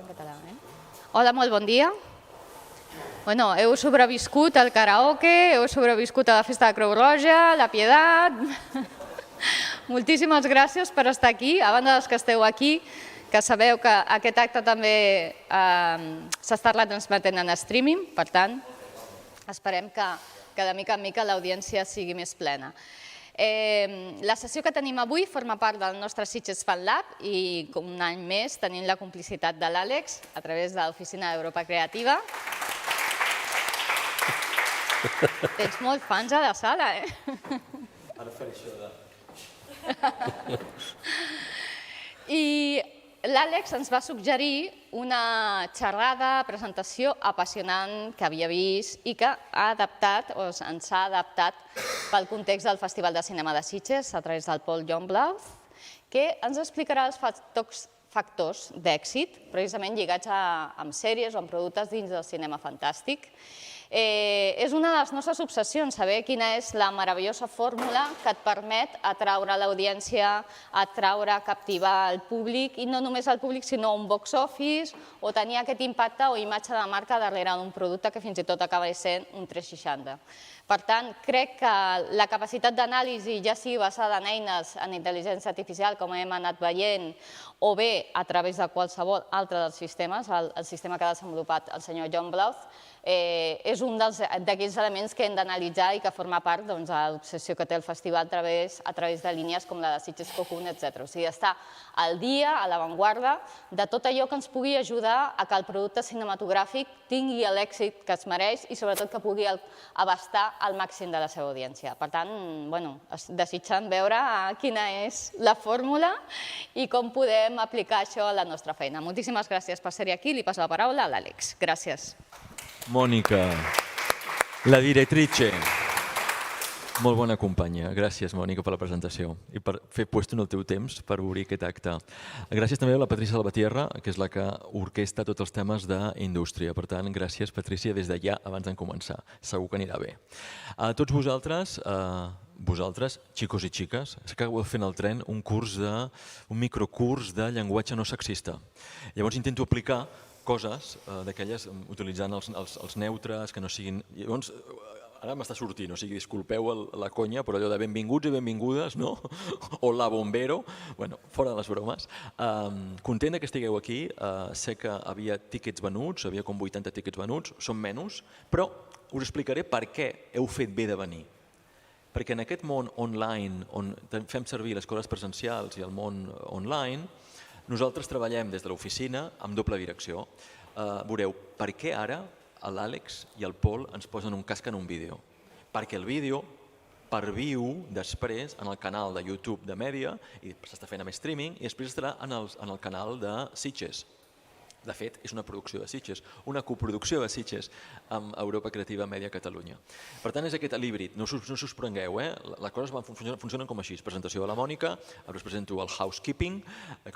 en català, eh? Hola, molt bon dia. Bueno, heu sobreviscut al karaoke, heu sobreviscut a la festa de Creu Roja, la Pietat. Moltíssimes gràcies per estar aquí. A banda dels que esteu aquí, que sabeu que aquest acte també s'està retransmetent en streaming, per tant, esperem que de mica en mica l'audiència sigui més plena. La sessió que tenim avui forma part del nostre Sitges Fan Lab i un any més tenim la complicitat de l'Àlex a través de l'Oficina d'Europa Creativa. Tens molts fans a la sala, eh? Ara faré això de... I l'Àlex ens va suggerir una xerrada, presentació apassionant que havia vist i que ha adaptat, o ens ha adaptat pel context del Festival de Cinema de Sitges a través del Paul Youngblood, que ens explicarà els factors d'èxit, precisament lligats amb sèries o amb productes dins del cinema fantàstic. És una de les nostres obsessions, saber quina és la meravellosa fórmula que et permet atraure l'audiència, atraure, captivar el públic, i no només el públic, sinó un box office, o tenir aquest impacte o imatge de marca darrere d'un producte que fins i tot acaba sent un 360. Per tant, crec que la capacitat d'anàlisi, ja sigui basada en eines en intel·ligència artificial, com hem anat veient, o bé a través de qualsevol altre dels sistemes, el sistema que ha desenvolupat el senyor Youngblood, és un d'aquells elements que hem d'analitzar i que forma part de l'obsessió que té el festival a través de línies com la de Sitges Cocoon, etc. O sigui, estar al dia, a l'avantguarda, de tot allò que ens pugui ajudar a que el producte cinematogràfic tingui l'èxit que es mereix i sobretot que pugui abastar al màxim de la seva audiència. Per tant, desitjant veure quina és la fórmula i com podem aplicar això a la nostra feina. Moltíssimes gràcies per ser aquí. Li passo la paraula a l'Àlex. Gràcies. Mònica, la directrice. Molt bona companya. Gràcies, Mònica, per la presentació i per fer puesto en el teu temps per obrir aquest acte. Gràcies també a la Patricia Salvatierra, que és la que orquestra tots els temes d'indústria. Per tant, gràcies, Patricia, des de ja abans de començar. Segur que anirà bé. A tots vosaltres, xicos i xiques, acabo fent al tren un microcurs de llenguatge no sexista. Llavors intento aplicar coses d'aquelles utilitzant els neutres, que no siguin... Llavors, ara m'està sortint, o sigui, disculpeu la conya, però allò de benvinguts i benvingudes, no? O la bombero, bueno, fora de les bromes. Content que estigueu aquí, sé que havia tíquets venuts, havia com 80 tíquets venuts, són menys, però us explicaré per què heu fet bé de venir. Perquè en aquest món online, on fem servir les coses presencials i el món online, nosaltres treballem des de l'oficina amb doble direcció. Veureu, per què ara l'Àlex i el Pol ens posen un casc en un vídeo? Perquè el vídeo perviu després en el canal de YouTube de Mèdia, i s'està fent amb streaming, i després estarà en el canal de Sitges. De fet, és una producció de Sitges, una coproducció de Sitges amb Europa Creativa Mèdia Catalunya. Per tant, és aquest l'híbrid, no us prengueu, les coses funcionen com així. Presentació de la Mònica, ara us presento el housekeeping,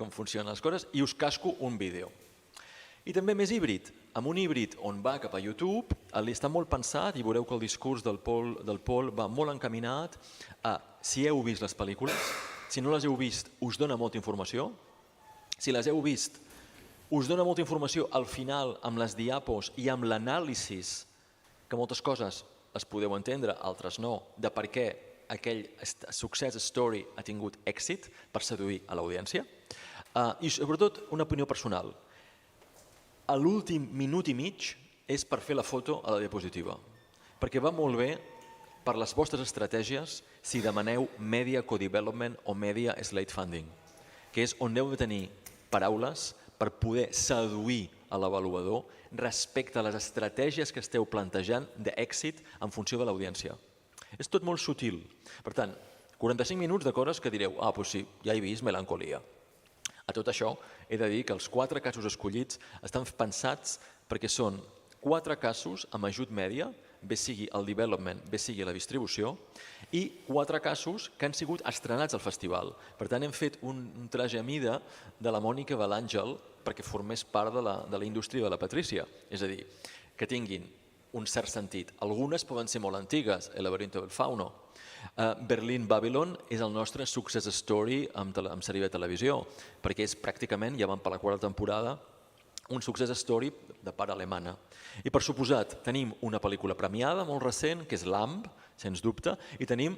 com funcionen les coses, i us casco un vídeo. I també més híbrid, amb un híbrid on va cap a YouTube, està molt pensat i veureu que el discurs del Pol va molt encaminat a si heu vist les pel·lícules, si no les heu vist us dona molta informació, si les heu vist us dona molta informació al final amb les diapos i amb l'anàlisi, que moltes coses es podeu entendre, altres no, de per què aquell Succes Story ha tingut èxit per seduir a l'audiència. I sobretot una opinió personal. L'últim minut i mig és per fer la foto a la diapositiva, perquè va molt bé per les vostres estratègies si demaneu Media Co-Development o Media Slate Funding, que és on heu de tenir paraules per poder seduir a l'avaluador respecte a les estratègies que esteu plantejant d'èxit en funció de l'audiència. És tot molt sutil. Per tant, 45 minuts de coses que direu, doncs sí, ja he vist Melancolia. A tot això, he de dir que els 4 casos escollits estan pensats perquè són 4 casos amb ajut mèdia, bé sigui el development, bé sigui la distribució, i 4 casos que han sigut estrenats al festival. Per tant, hem fet un traje a mida de la Mònica i de l'Àngel perquè formés part de la indústria de la Patricia. És a dir, que tinguin un cert sentit. Algunes poden ser molt antigues, El laberinto del fauno. Berlin Babylon és el nostre Success Story amb sèrie de televisió, perquè és pràcticament, ja vam per la 4ª temporada, un success story de part alemana. I per suposat, tenim una pel·lícula premiada molt recent, que és Lamb, sens dubte, i tenim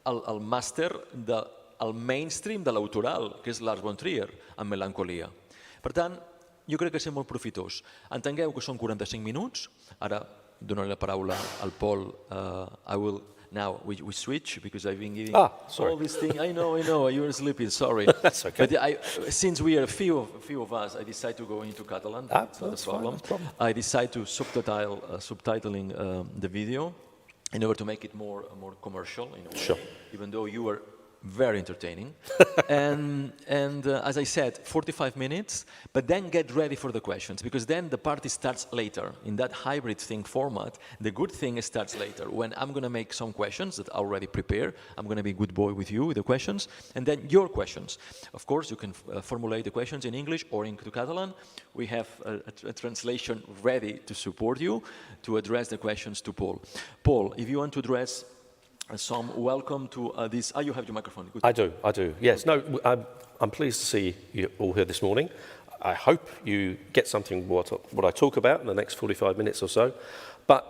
el màster del mainstream de l'autoral, que és Lars von Trier, amb Melancolia. Per tant, jo crec que és molt profitós. Entengueu que són 45 minuts, ara donaré la paraula al Paul. Now we switch because I've been giving all these things. I know, you're sleeping, sorry. That's okay. But since we are a few of us, I decided to go into Catalan. That's not a problem. I decided to subtitling the video in order to make it more commercial, in a way, Sure. even though you were very entertaining. and as I said, 45 minutes, but then get ready for the questions, because then the party starts later. In that hybrid thing format, the good thing starts later, when I'm going to make some questions that I already prepared. I'm going to be a good boy with you with the questions, and then your questions. Of course, you can formulate the questions in English or in Catalan. We have a translation ready to support you, to address the questions to Paul. Paul, if you want to address some welcome to this. You have your microphone. Good. I do. Yes. No, I'm pleased to see you all here this morning. I hope you get something what I talk about in the next 45 minutes or so. But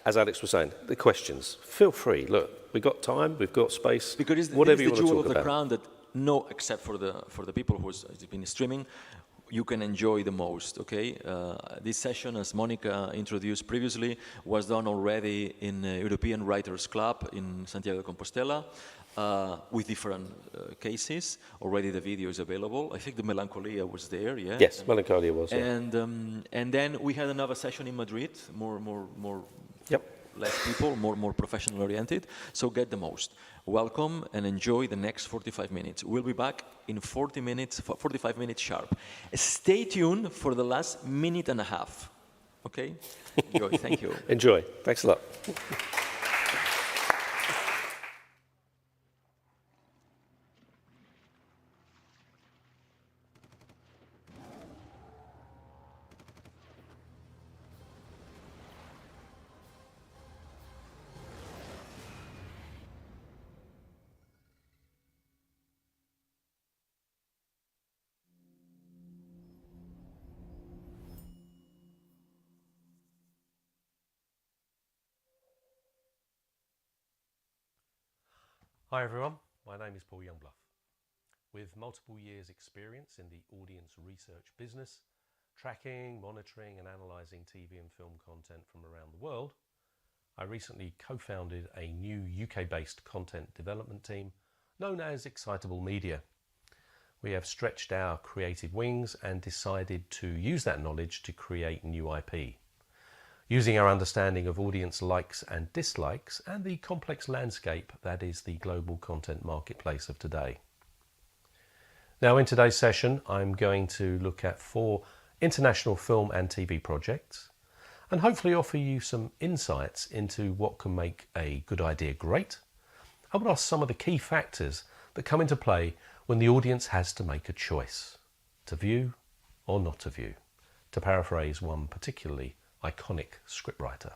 as Alex was saying, the questions, feel free. Look, we've got time, we've got space. Because whatever you want to talk jewel of the about. crown that except for the people who's been streaming, you can enjoy the most, okay? This session, as Monica introduced previously, was done already in European Writers Club in Santiago de Compostela with different cases. Already the video is available. I think the Melancolia was there, yeah? Yes, Melancholia was. Yeah. And then we had another session in Madrid, more Yep. less people, more professional oriented. So get the most. Welcome and enjoy the next 45 minutes. We'll be back in 45 minutes sharp. Stay tuned for the last minute and a half. Okay? Enjoy. Thank you. Enjoy. Thanks a lot. Hi everyone, my name is Paul Youngblood. With multiple years experience in the audience research business, tracking, monitoring and analysing TV and film content from around the world, I recently co-founded a new UK-based content development team known as Excitable Media. We have stretched our creative wings and decided to use that knowledge to create new IP. Using our understanding of audience likes and dislikes and the complex landscape that is the global content marketplace of today. Now in today's session I'm going to look at 4 international film and TV projects and hopefully offer you some insights into what can make a good idea great and what are some of the key factors that come into play when the audience has to make a choice, to view or not to view, to paraphrase one particularly iconic scriptwriter.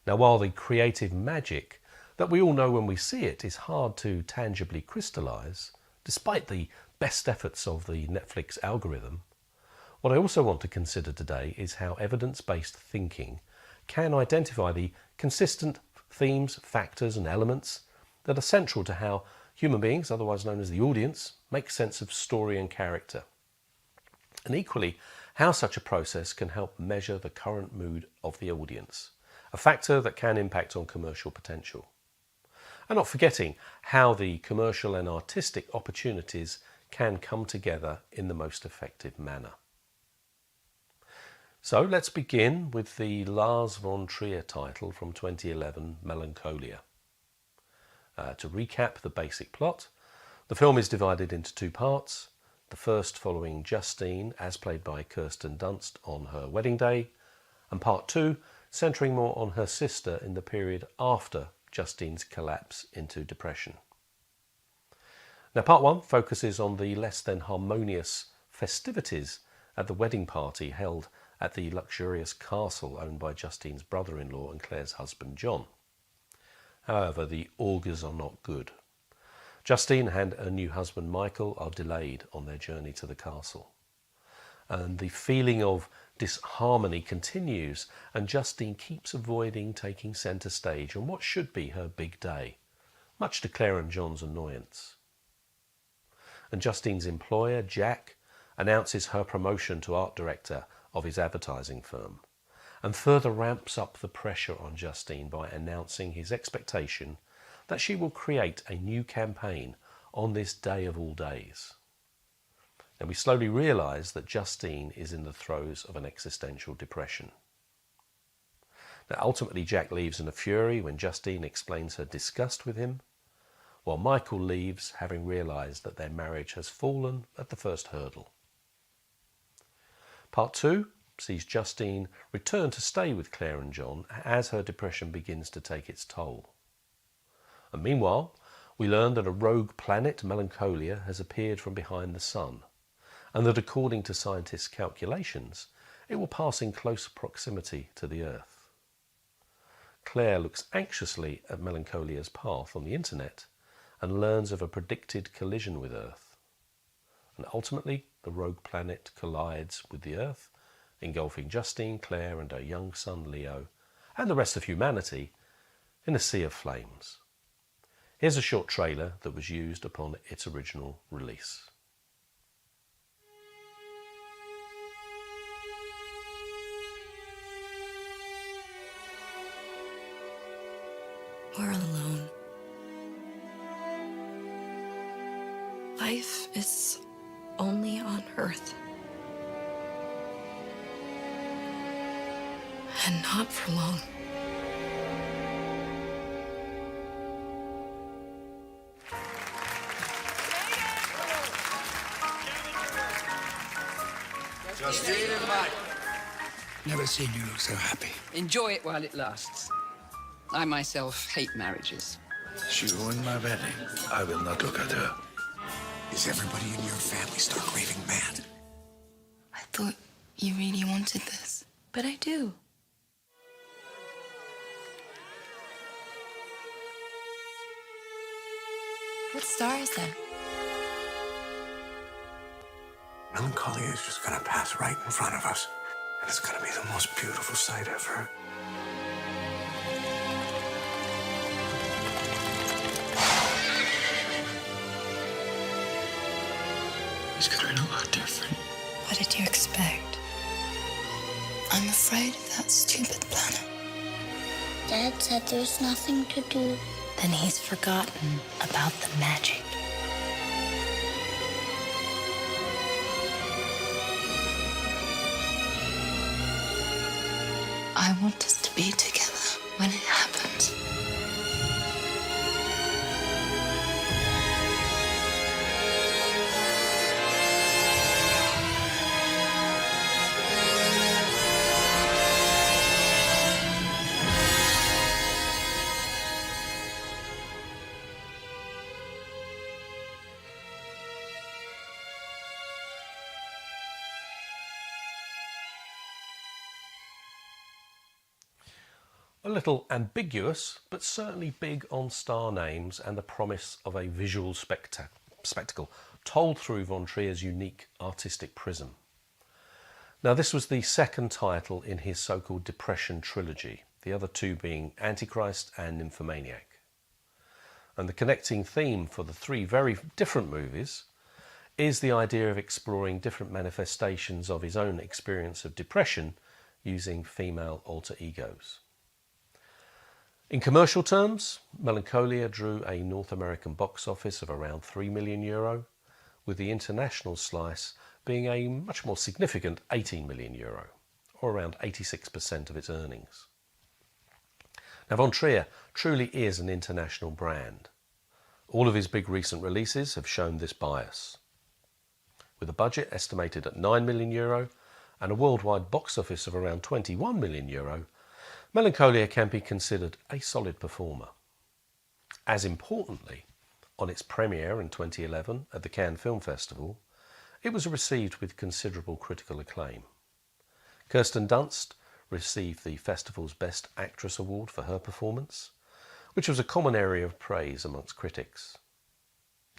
Now, while the creative magic that we all know when we see it is hard to tangibly crystallise, despite the best efforts of the Netflix algorithm, what I also want to consider today is how evidence-based thinking can identify the consistent themes, factors and elements that are central to how human beings, otherwise known as the audience, make sense of story and character. And equally, how such a process can help measure the current mood of the audience, a factor that can impact on commercial potential. And not forgetting how the commercial and artistic opportunities can come together in the most effective manner. So let's begin with the Lars von Trier title from 2011, Melancholia. To recap the basic plot, the film is divided into 2 parts. The first following Justine, as played by Kirsten Dunst, on her wedding day, and part 2 centering more on her sister in the period after Justine's collapse into depression. Now part 1 focuses on the less than harmonious festivities at the wedding party held at the luxurious castle owned by Justine's brother-in-law and Claire's husband John. However, the augurs are not good. Justine and her new husband Michael are delayed on their journey to the castle. and the feeling of disharmony continues, and Justine keeps avoiding taking centre stage on what should be her big day, much to Claire and John's annoyance. And Justine's employer, Jack, announces her promotion to art director of his advertising firm, and further ramps up the pressure on Justine by announcing his expectation that she will create a new campaign on this day of all days. And we slowly realise that Justine is in the throes of an existential depression. Now, ultimately, Jack leaves in a fury when Justine explains her disgust with him, while Michael leaves having realised that their marriage has fallen at the first hurdle. Part 2 sees Justine return to stay with Claire and John as her depression begins to take its toll. And meanwhile, we learn that a rogue planet, Melancholia, has appeared from behind the sun, and that according to scientists' calculations, it will pass in close proximity to the Earth. Claire looks anxiously at Melancholia's path on the internet and learns of a predicted collision with Earth. And ultimately, the rogue planet collides with the Earth, engulfing Justine, Claire and her young son Leo, and the rest of humanity, in a sea of flames. Here's a short trailer that was used upon its original release. We're alone. Life is only on Earth. And not for long. Justine and Mike. Never seen you look so happy. Enjoy it while it lasts. I myself hate marriages. She ruined my wedding. I will not look at her. Is everybody in your family stark raving mad? I thought you really wanted this, but I do. What star is that? Melancholia is just gonna pass right in front of us. And it's gonna be the most beautiful sight ever. It's gonna be a lot different. What did you expect? I'm afraid of that stupid planet. Dad said there's nothing to do. Then he's forgotten about the magic. I want us to be together when it happens. A little ambiguous, but certainly big on star names and the promise of a visual spectacle told through Von Trier's unique artistic prism. Now, this was the second title in his so-called Depression trilogy, the other two being Antichrist and Nymphomaniac. And the connecting theme for the three very different movies is the idea of exploring different manifestations of his own experience of depression using female alter egos. In commercial terms, Melancholia drew a North American box office of around €3 million, with the international slice being a much more significant €18 million, or around 86% of its earnings. Now, Von Trier truly is an international brand. All of his big recent releases have shown this bias. With a budget estimated at €9 million and a worldwide box office of around €21 million, Melancholia can be considered a solid performer. As importantly, on its premiere in 2011 at the Cannes Film Festival, it was received with considerable critical acclaim. Kirsten Dunst received the festival's Best Actress Award for her performance, which was a common area of praise amongst critics.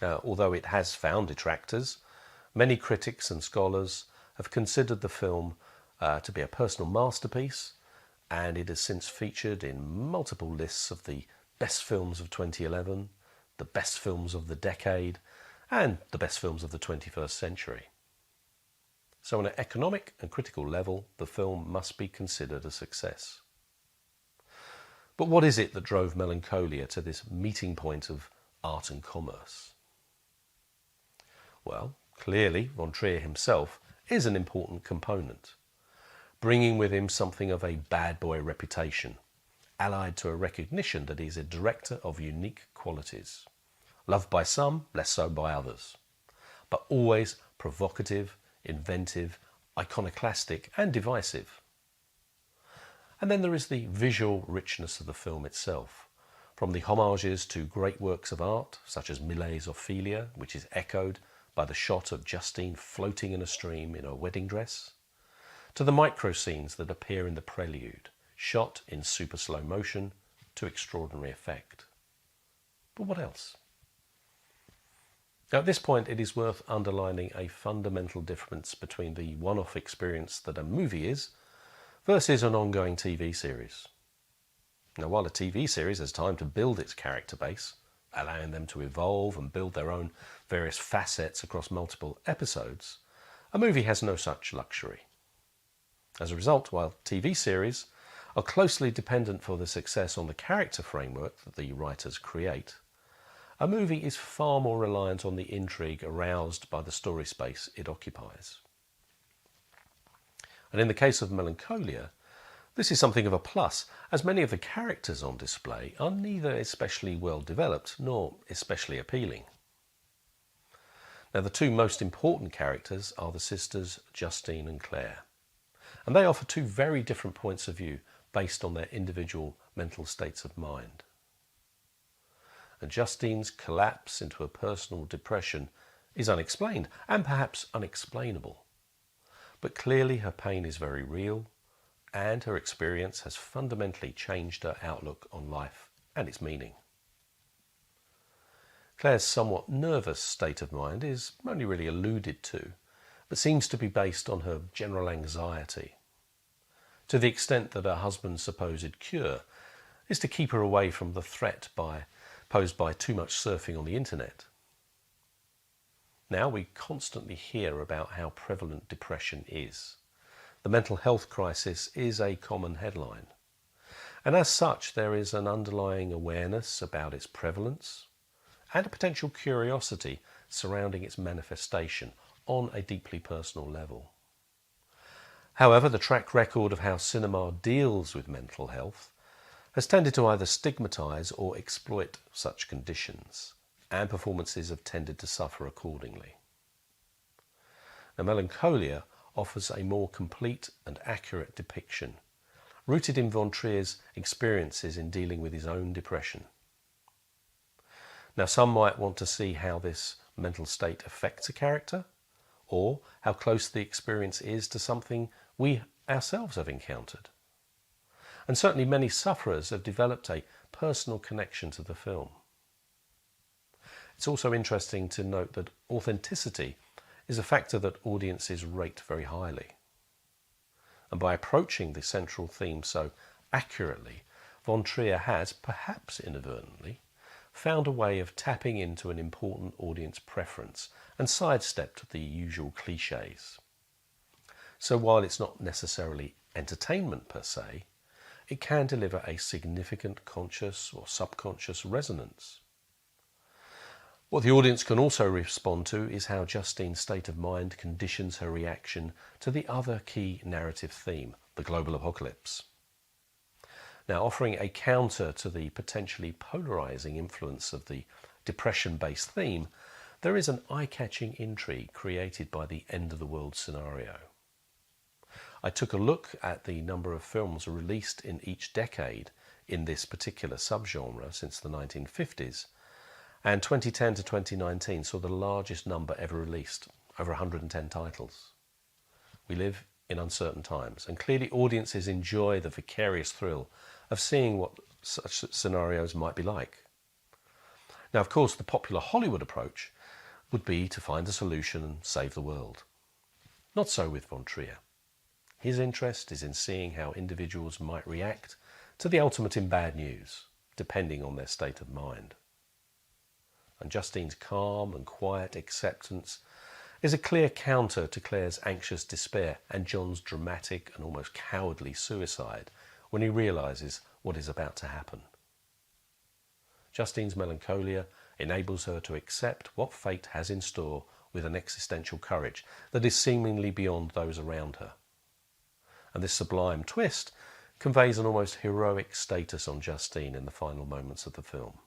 Now, although it has found detractors, many critics and scholars have considered the film to be a personal masterpiece, and it has since featured in multiple lists of the best films of 2011, the best films of the decade, and the best films of the 21st century. So on an economic and critical level, the film must be considered a success. But what is it that drove Melancholia to this meeting point of art and commerce? Well, clearly, von Trier himself is an important component, bringing with him something of a bad boy reputation, allied to a recognition that he's a director of unique qualities, loved by some, less so by others, but always provocative, inventive, iconoclastic and divisive. And then there is the visual richness of the film itself, from the homages to great works of art, such as Millet's Ophelia, which is echoed by the shot of Justine floating in a stream in a wedding dress, to the micro scenes that appear in the prelude, shot in super slow motion to extraordinary effect. But what else? Now, at this point, it is worth underlining a fundamental difference between the one-off experience that a movie is versus an ongoing TV series. Now, while a TV series has time to build its character base, allowing them to evolve and build their own various facets across multiple episodes, a movie has no such luxury. As a result, while TV series are closely dependent for their success on the character framework that the writers create, a movie is far more reliant on the intrigue aroused by the story space it occupies. And in the case of Melancholia, this is something of a plus, as many of the characters on display are neither especially well developed nor especially appealing. Now, the two most important characters are the sisters Justine and Claire, and they offer two very different points of view based on their individual mental states of mind. And Justine's collapse into a personal depression is unexplained and perhaps unexplainable. But clearly her pain is very real, and her experience has fundamentally changed her outlook on life and its meaning. Claire's somewhat nervous state of mind is only really alluded to, but seems to be based on her general anxiety, to the extent that her husband's supposed cure is to keep her away from the threat posed by too much surfing on the internet. Now we constantly hear about how prevalent depression is. The mental health crisis is a common headline, and as such there is an underlying awareness about its prevalence and a potential curiosity surrounding its manifestation on a deeply personal level. However, the track record of how cinema deals with mental health has tended to either stigmatise or exploit such conditions, and performances have tended to suffer accordingly. Now, Melancholia offers a more complete and accurate depiction, rooted in von Trier's experiences in dealing with his own depression. Now, some might want to see how this mental state affects a character, or how close the experience is to something we ourselves have encountered. And certainly many sufferers have developed a personal connection to the film. It's also interesting to note that authenticity is a factor that audiences rate very highly. And by approaching the central theme so accurately, von Trier has, perhaps inadvertently, found a way of tapping into an important audience preference and sidestepped the usual cliches. So while it's not necessarily entertainment per se, it can deliver a significant conscious or subconscious resonance. What the audience can also respond to is how Justine's state of mind conditions her reaction to the other key narrative theme, the global apocalypse. Now, offering a counter to the potentially polarising influence of the depression-based theme, there is an eye-catching intrigue created by the end-of-the-world scenario. I took a look at the number of films released in each decade in this particular subgenre since the 1950s, and 2010 to 2019 saw the largest number ever released, over 110 titles. We live in uncertain times, and clearly audiences enjoy the vicarious thrill of seeing what such scenarios might be like. Now, of course, the popular Hollywood approach would be to find a solution and save the world. Not so with von Trier. His interest is in seeing how individuals might react to the ultimate in bad news, depending on their state of mind. And Justine's calm and quiet acceptance is a clear counter to Claire's anxious despair and John's dramatic and almost cowardly suicide when he realises what is about to happen. Justine's melancholia enables her to accept what fate has in store with an existential courage that is seemingly beyond those around her. And this sublime twist conveys an almost heroic status on Justine in the final moments of the film.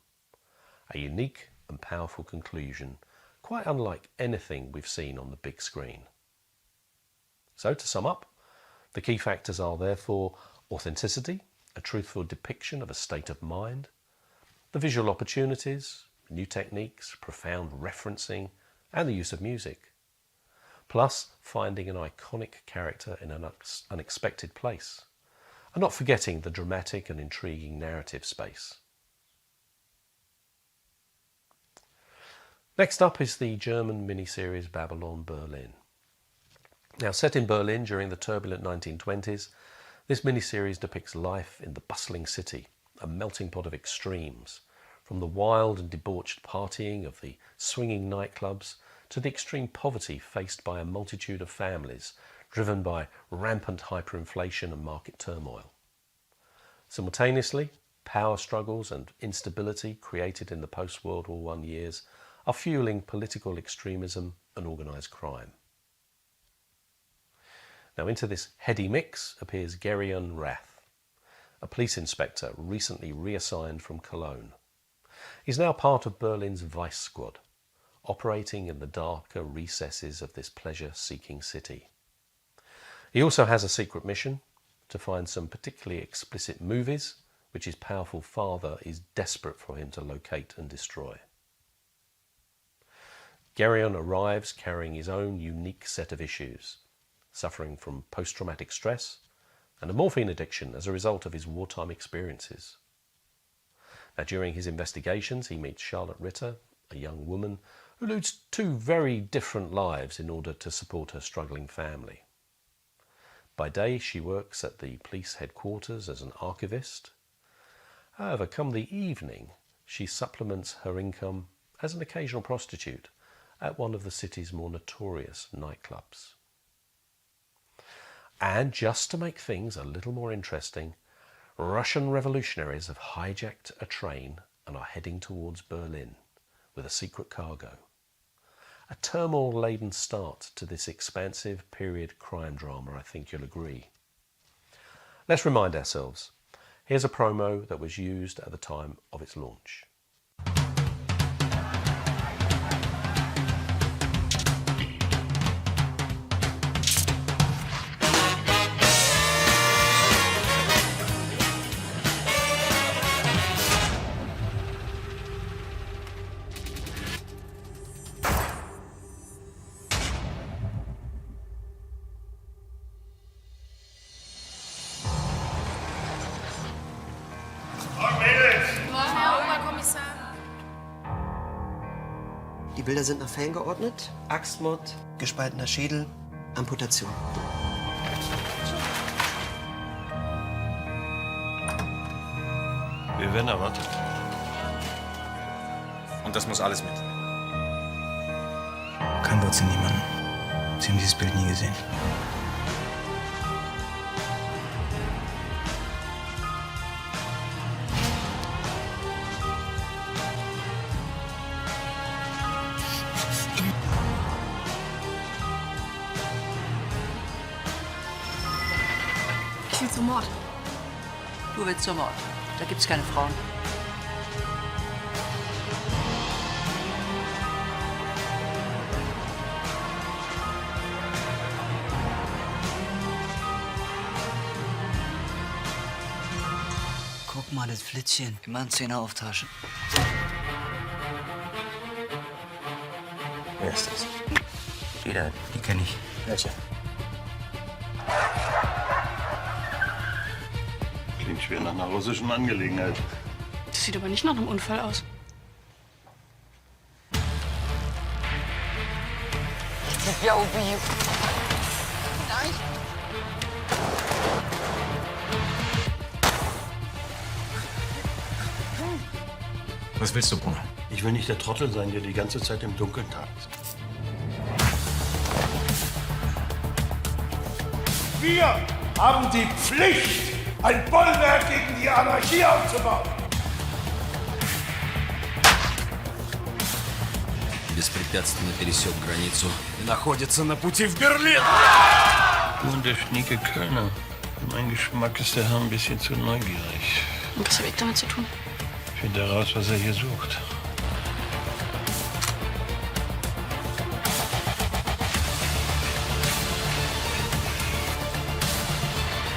A unique and powerful conclusion, quite unlike anything we've seen on the big screen. So to sum up, the key factors are therefore authenticity, a truthful depiction of a state of mind, the visual opportunities, new techniques, profound referencing, and the use of music. Plus, finding an iconic character in an unexpected place, and not forgetting the dramatic and intriguing narrative space. Next up is the German miniseries Babylon Berlin. Now, set in Berlin during the turbulent 1920s, this miniseries depicts life in the bustling city, a melting pot of extremes, from the wild and debauched partying of the swinging nightclubs to the extreme poverty faced by a multitude of families driven by rampant hyperinflation and market turmoil. Simultaneously, power struggles and instability created in the post-World War I years are fueling political extremism and organised crime. Now, into this heady mix appears Gerion Rath, a police inspector recently reassigned from Cologne. He's now part of Berlin's vice squad, operating in the darker recesses of this pleasure-seeking city. He also has a secret mission to find some particularly explicit movies which his powerful father is desperate for him to locate and destroy. Gerion arrives carrying his own unique set of issues, suffering from post-traumatic stress and a morphine addiction as a result of his wartime experiences. Now, during his investigations, he meets Charlotte Ritter, a young woman who leads two very different lives in order to support her struggling family. By day, she works at the police headquarters as an archivist. However, come the evening, she supplements her income as an occasional prostitute at one of the city's more notorious nightclubs. And just to make things a little more interesting, Russian revolutionaries have hijacked a train and are heading towards Berlin with a secret cargo. A turmoil-laden start to this expansive period crime drama, I think you'll agree. Let's remind ourselves. Here's a promo that was used at the time of its launch. Die Bilder sind nach Fällen geordnet. Axtmord, gespaltener Schädel, Amputation. Wir werden erwartet. Und das muss alles mit. Kein Wort zu niemandem. Sie haben dieses Bild nie gesehen. Ich will zum Mord. Du willst zum Mord. Da gibt's keine Frauen. Guck mal, das Flittchen. Immer ein Zehner auftaschen. Wer ist das? Die da. Die kenn ich. Welche? Klingt schwer nach einer russischen Angelegenheit. Das sieht aber nicht nach einem Unfall aus. Ja, wie Was willst du, Bruno? Ich will nicht der Trottel sein, der die ganze Zeit im Dunkeln tagt. Wir haben die Pflicht, ein Bollwerk gegen die Anarchie aufzubauen. Беспрепятственно пересек границу и находится на пути в Берлин. Du und der schnieke Kölner. Für meinen Geschmack ist der Herr ein bisschen zu neugierig. Und was habe ich damit zu tun? Find heraus, was er hier sucht.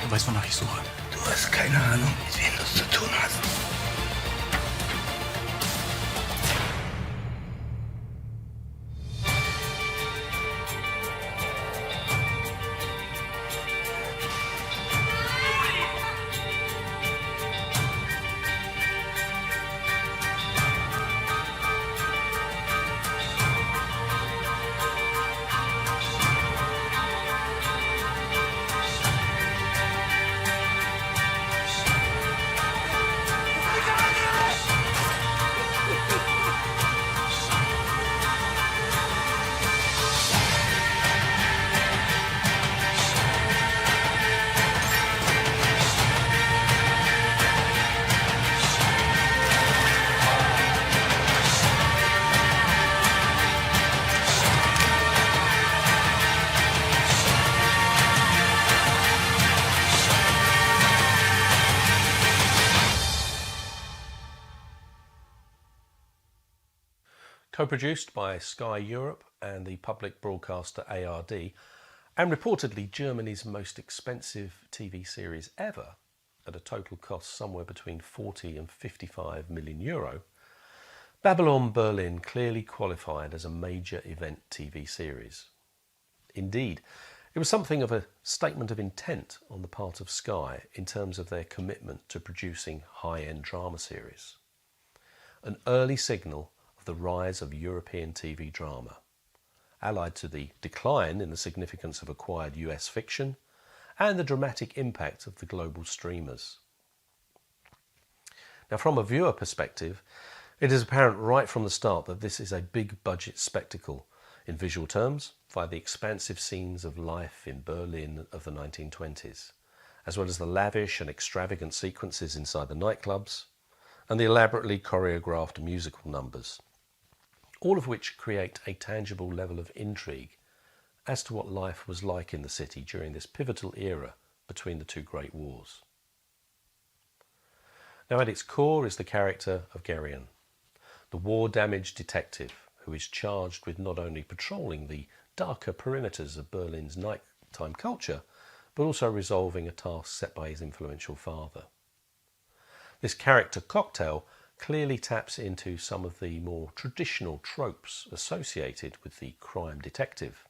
Du weißt, wonach ich suche. Du hast keine Ahnung, mit wem du es zu tun hast. Co-produced by Sky Europe and the public broadcaster ARD, and reportedly Germany's most expensive TV series ever, at a total cost somewhere between 40 and 55 million euro, Babylon Berlin clearly qualified as a major event TV series. Indeed, it was something of a statement of intent on the part of Sky in terms of their commitment to producing high-end drama series. An early signal of the rise of European TV drama, allied to the decline in the significance of acquired US fiction and the dramatic impact of the global streamers. Now, from a viewer perspective, it is apparent right from the start that this is a big budget spectacle in visual terms via the expansive scenes of life in Berlin of the 1920s, as well as the lavish and extravagant sequences inside the nightclubs and the elaborately choreographed musical numbers, all of which create a tangible level of intrigue as to what life was like in the city during this pivotal era between the two great wars. Now, at its core is the character of Gerion, the war-damaged detective who is charged with not only patrolling the darker perimeters of Berlin's nighttime culture, but also resolving a task set by his influential father. This character cocktail clearly taps into some of the more traditional tropes associated with the crime detective,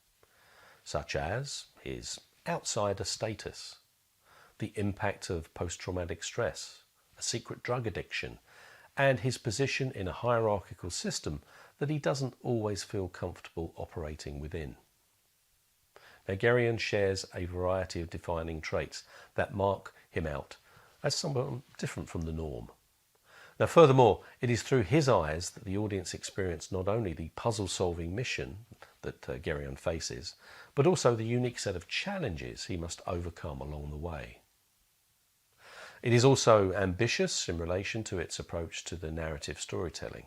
such as his outsider status, the impact of post-traumatic stress, a secret drug addiction, and his position in a hierarchical system that he doesn't always feel comfortable operating within. Now, Gerion shares a variety of defining traits that mark him out as someone different from the norm. Now, furthermore, it is through his eyes that the audience experience not only the puzzle-solving mission that Gerion faces, but also the unique set of challenges he must overcome along the way. It is also ambitious in relation to its approach to the narrative storytelling,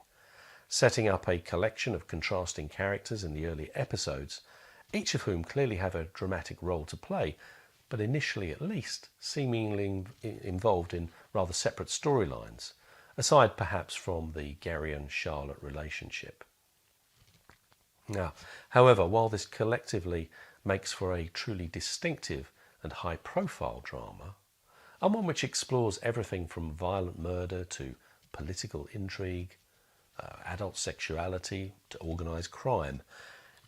setting up a collection of contrasting characters in the early episodes, each of whom clearly have a dramatic role to play, but initially at least seemingly involved in rather separate storylines, aside perhaps from the Gerion-Charlotte relationship. Now, however, while this collectively makes for a truly distinctive and high-profile drama, and one which explores everything from violent murder to political intrigue, adult sexuality to organised crime,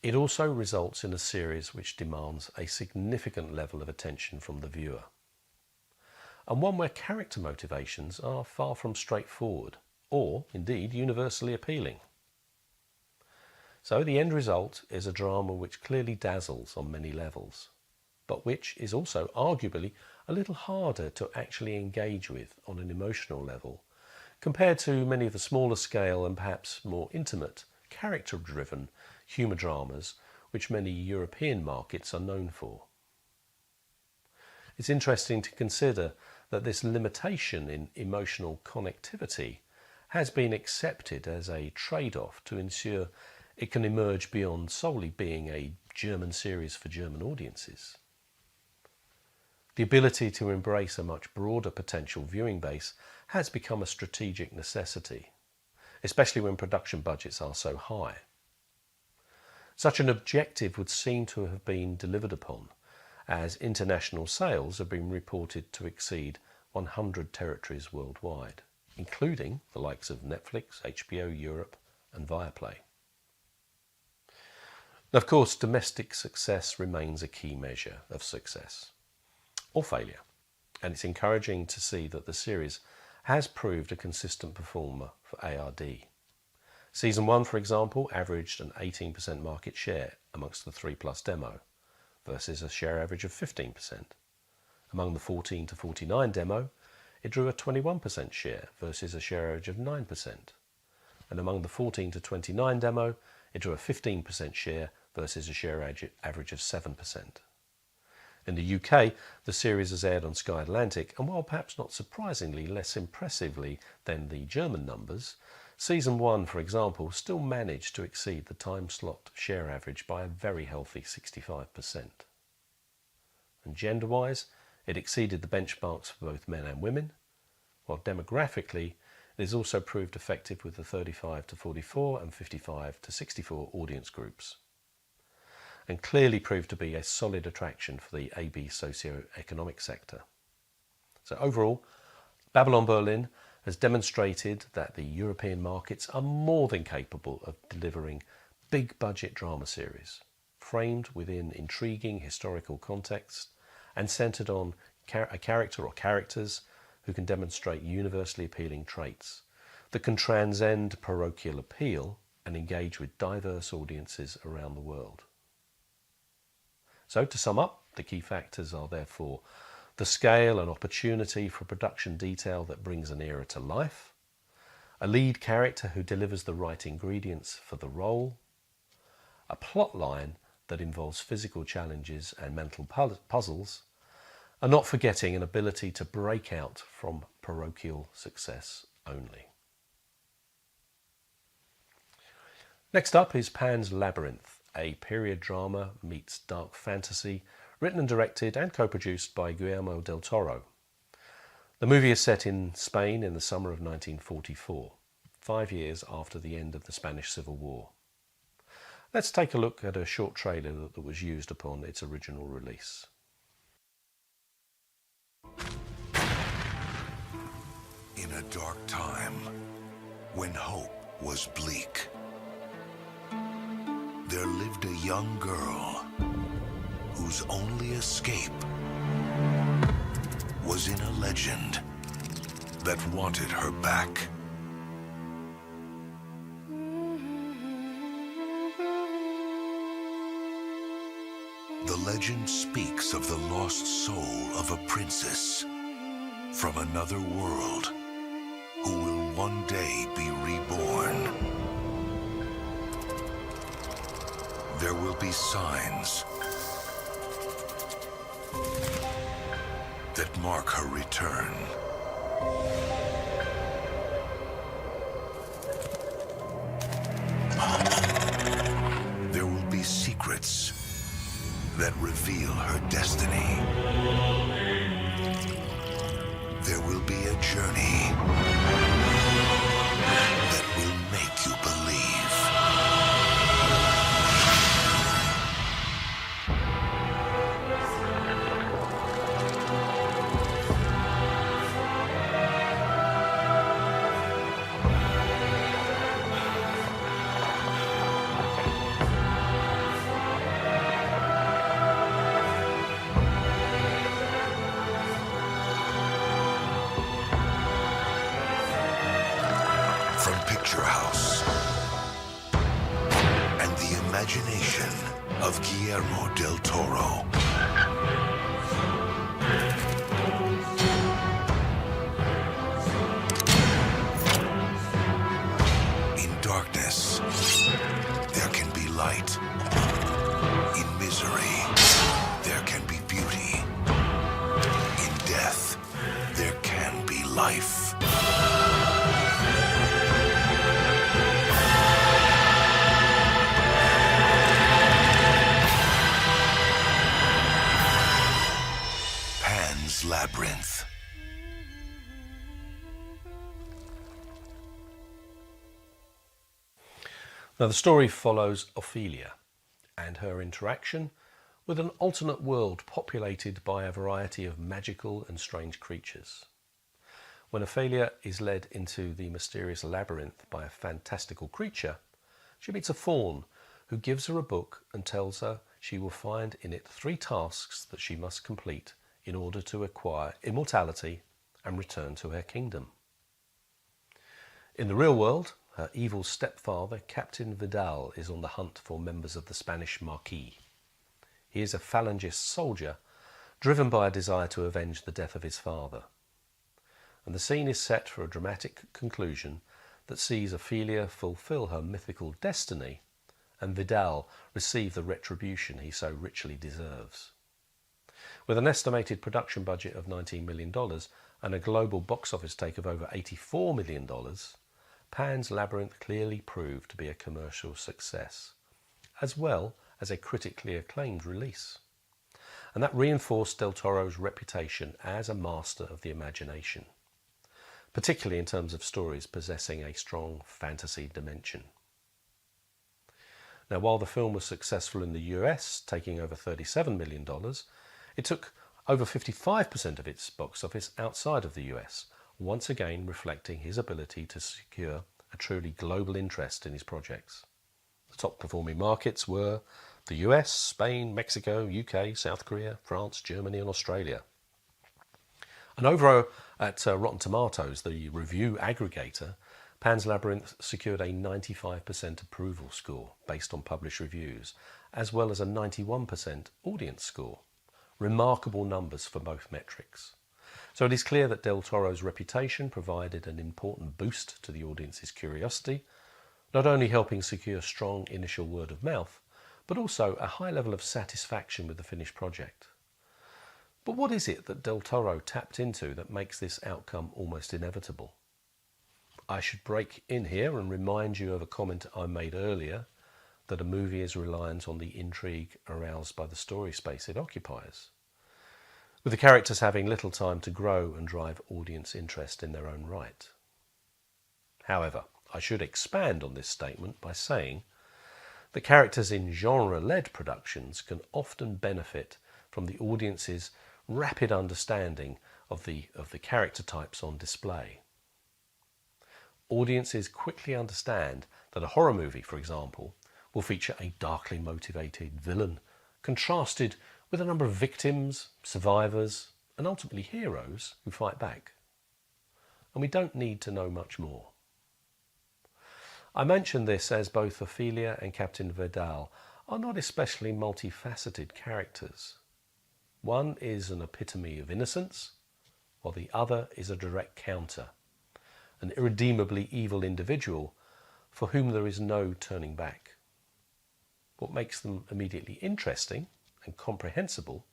it also results in a series which demands a significant level of attention from the viewer, and one where character motivations are far from straightforward, or indeed universally appealing. So the end result is a drama which clearly dazzles on many levels, but which is also arguably a little harder to actually engage with on an emotional level compared to many of the smaller scale and perhaps more intimate, character-driven humour dramas which many European markets are known for. It's interesting to consider that this limitation in emotional connectivity has been accepted as a trade-off to ensure it can emerge beyond solely being a German series for German audiences. The ability to embrace a much broader potential viewing base has become a strategic necessity, especially when production budgets are so high. Such an objective would seem to have been delivered upon, as international sales have been reported to exceed 100 territories worldwide, including the likes of Netflix, HBO Europe and Viaplay. Of course, domestic success remains a key measure of success or failure, and it's encouraging to see that the series has proved a consistent performer for ARD. Season 1, for example, averaged an 18% market share amongst the 3+ demo, versus a share average of 15%. Among the 14 to 49 demo, it drew a 21% share versus a share average of 9%. And among the 14 to 29 demo, it drew a 15% share versus a share average of 7%. In the UK, the series has aired on Sky Atlantic, and while perhaps not surprisingly less impressively than the German numbers, Season 1, for example, still managed to exceed the time slot share average by a very healthy 65%. And gender-wise, it exceeded the benchmarks for both men and women, while demographically, it has also proved effective with the 35 to 44 and 55 to 64 audience groups, and clearly proved to be a solid attraction for the AB socio-economic sector. So overall, Babylon Berlin has demonstrated that the European markets are more than capable of delivering big budget drama series, framed within intriguing historical context and centred on a character or characters who can demonstrate universally appealing traits that can transcend parochial appeal and engage with diverse audiences around the world. So to sum up, the key factors are therefore the scale and opportunity for production detail that brings an era to life, a lead character who delivers the right ingredients for the role, a plot line that involves physical challenges and mental puzzles, and not forgetting an ability to break out from parochial success only. Next up is Pan's Labyrinth, a period drama meets dark fantasy, written and directed and co-produced by Guillermo del Toro. The movie is set in Spain in the summer of 1944, 5 years after the end of the Spanish Civil War. Let's take a look at a short trailer that was used upon its original release. In a dark time, when hope was bleak, there lived a young girl whose only escape was in a legend that wanted her back. The legend speaks of the lost soul of a princess from another world who will one day be reborn. There will be signs that mark her return. There will be secrets that reveal her destiny. There will be a journey that will make you believe. From Picture House and the imagination of Guillermo del Toro. life. Pan's Labyrinth. Now, the story follows Ophelia and her interaction with an alternate world populated by a variety of magical and strange creatures. When Ophelia is led into the mysterious labyrinth by a fantastical creature, she meets a faun who gives her a book and tells her she will find in it 3 tasks that she must complete in order to acquire immortality and return to her kingdom. In the real world, her evil stepfather, Captain Vidal, is on the hunt for members of the Spanish Marquis. He is a Falangist soldier, driven by a desire to avenge the death of his father. And the scene is set for a dramatic conclusion that sees Ophelia fulfill her mythical destiny and Vidal receive the retribution he so richly deserves. With an estimated production budget of $19 million and a global box office take of over $84 million, Pan's Labyrinth clearly proved to be a commercial success, as well as a critically acclaimed release. And that reinforced Del Toro's reputation as a master of the imagination, particularly in terms of stories possessing a strong fantasy dimension. Now, while the film was successful in the US, taking over $37 million, it took over 55% of its box office outside of the US, once again reflecting his ability to secure a truly global interest in his projects. The top performing markets were the US, Spain, Mexico, UK, South Korea, France, Germany and Australia. And over at Rotten Tomatoes, the review aggregator, Pan's Labyrinth secured a 95% approval score based on published reviews, as well as a 91% audience score. Remarkable numbers for both metrics. So it is clear that Del Toro's reputation provided an important boost to the audience's curiosity, not only helping secure strong initial word of mouth, but also a high level of satisfaction with the finished project. But what is it that Del Toro tapped into that makes this outcome almost inevitable? I should break in here and remind you of a comment I made earlier, that a movie is reliant on the intrigue aroused by the story space it occupies, with the characters having little time to grow and drive audience interest in their own right. However, I should expand on this statement by saying that characters in genre-led productions can often benefit from the audience's rapid understanding of the character types on display. Audiences quickly understand that a horror movie, for example, will feature a darkly motivated villain, contrasted with a number of victims, survivors, and ultimately heroes who fight back. And we don't need to know much more. I mention this as both Ophelia and Captain Vidal are not especially multifaceted characters. One is an epitome of innocence, while the other is a direct counter, an irredeemably evil individual for whom there is no turning back. What makes them immediately interesting and comprehensible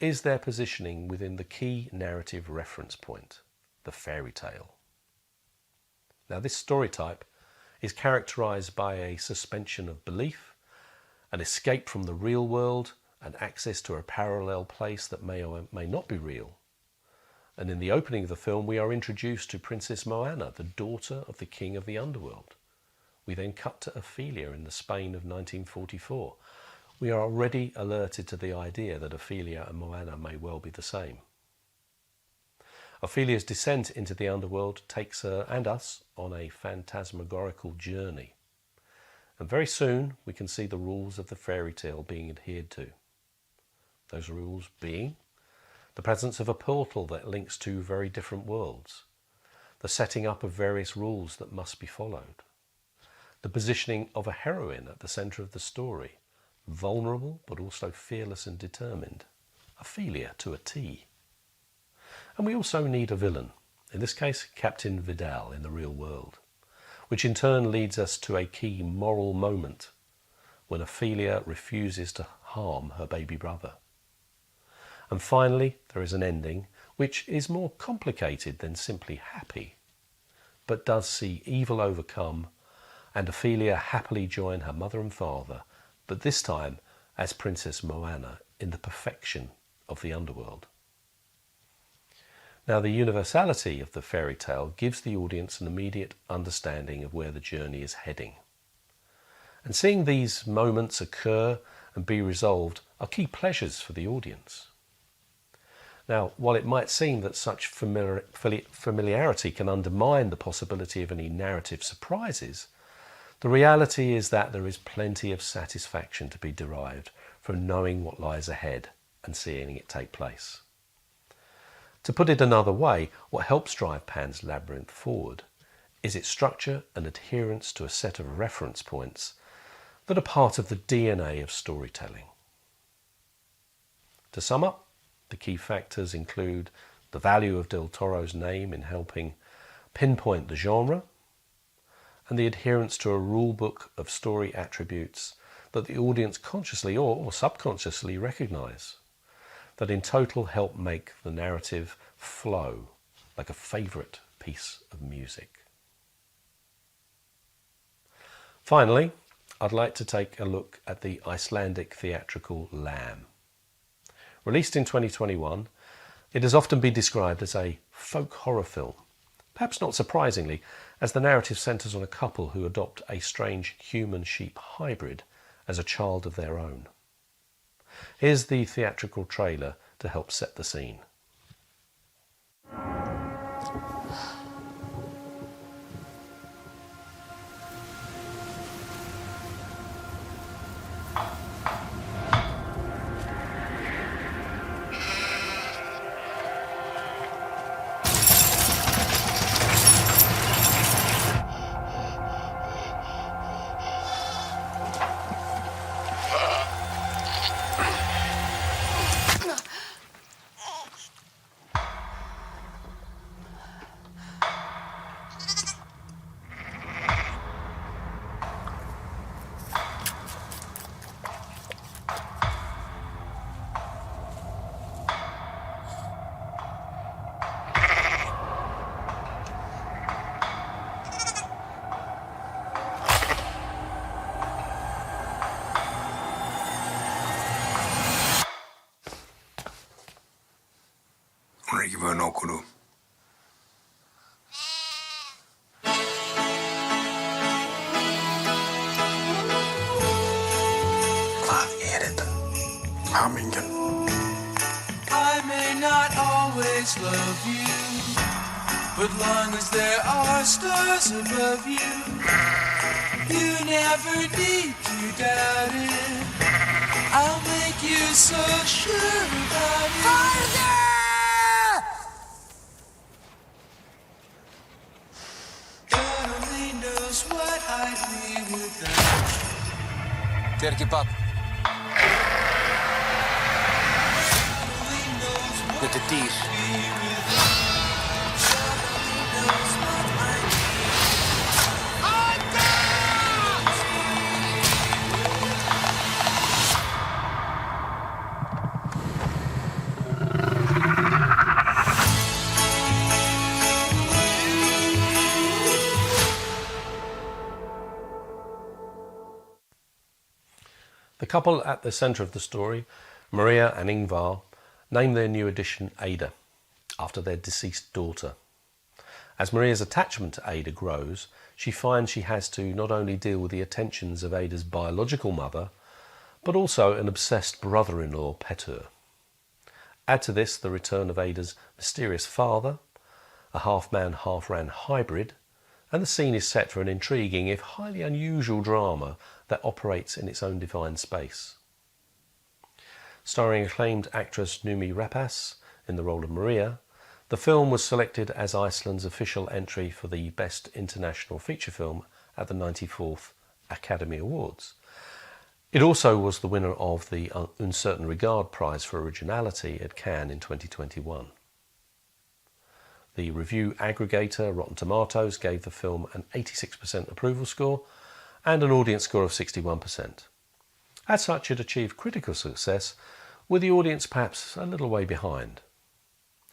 is their positioning within the key narrative reference point, the fairy tale. Now, this story type is characterized by a suspension of belief, an escape from the real world, and access to a parallel place that may or may not be real. And in the opening of the film, we are introduced to Princess Moana, the daughter of the king of the underworld. We then cut to Ophelia in the Spain of 1944. We are already alerted to the idea that Ophelia and Moana may well be the same. Ophelia's descent into the underworld takes her and us on a phantasmagorical journey. And very soon we can see the rules of the fairy tale being adhered to. Those rules being the presence of a portal that links two very different worlds, the setting up of various rules that must be followed, the positioning of a heroine at the centre of the story, vulnerable but also fearless and determined, Ophelia to a T. And we also need a villain, in this case Captain Vidal in the real world, which in turn leads us to a key moral moment when Ophelia refuses to harm her baby brother. And finally, there is an ending which is more complicated than simply happy, but does see evil overcome and Ophelia happily join her mother and father, but this time as Princess Moana in the perfection of the underworld. Now, the universality of the fairy tale gives the audience an immediate understanding of where the journey is heading. And seeing these moments occur and be resolved are key pleasures for the audience. Now, while it might seem that such familiarity can undermine the possibility of any narrative surprises, the reality is that there is plenty of satisfaction to be derived from knowing what lies ahead and seeing it take place. To put it another way, what helps drive Pan's Labyrinth forward is its structure and adherence to a set of reference points that are part of the DNA of storytelling. To sum up, the key factors include the value of Del Toro's name in helping pinpoint the genre, and the adherence to a rule book of story attributes that the audience consciously or subconsciously recognise, that in total help make the narrative flow like a favourite piece of music. Finally, I'd like to take a look at the Icelandic theatrical Lamb. Released in 2021, it has often been described as a folk horror film, perhaps not surprisingly, as the narrative centres on a couple who adopt a strange human-sheep hybrid as a child of their own. Here's the theatrical trailer to help set the scene. Hún er ekki vön okkur. Hvað þetta? Hamingjan. I may not always love you, but long as there are stars above you, you never need to doubt it. I'll make you so sure about it. God only knows what I'd be without. Þið ekki barn. Þetta dýr. The couple at the centre of the story, Maria and Ingvar, name their new addition Ada, after their deceased daughter. As Maria's attachment to Ada grows, she finds she has to not only deal with the attentions of Ada's biological mother, but also an obsessed brother-in-law, Petur. Add to this the return of Ada's mysterious father, a half-man, half-ran hybrid, and the scene is set for an intriguing, if highly unusual, drama that operates in its own divine space. Starring acclaimed actress Numi Rapace in the role of Maria, the film was selected as Iceland's official entry for the Best International Feature Film at the 94th Academy Awards. It also was the winner of the Uncertain Regard Prize for Originality at Cannes in 2021. The review aggregator Rotten Tomatoes gave the film an 86% approval score and an audience score of 61%. As such, it achieved critical success, with the audience perhaps a little way behind.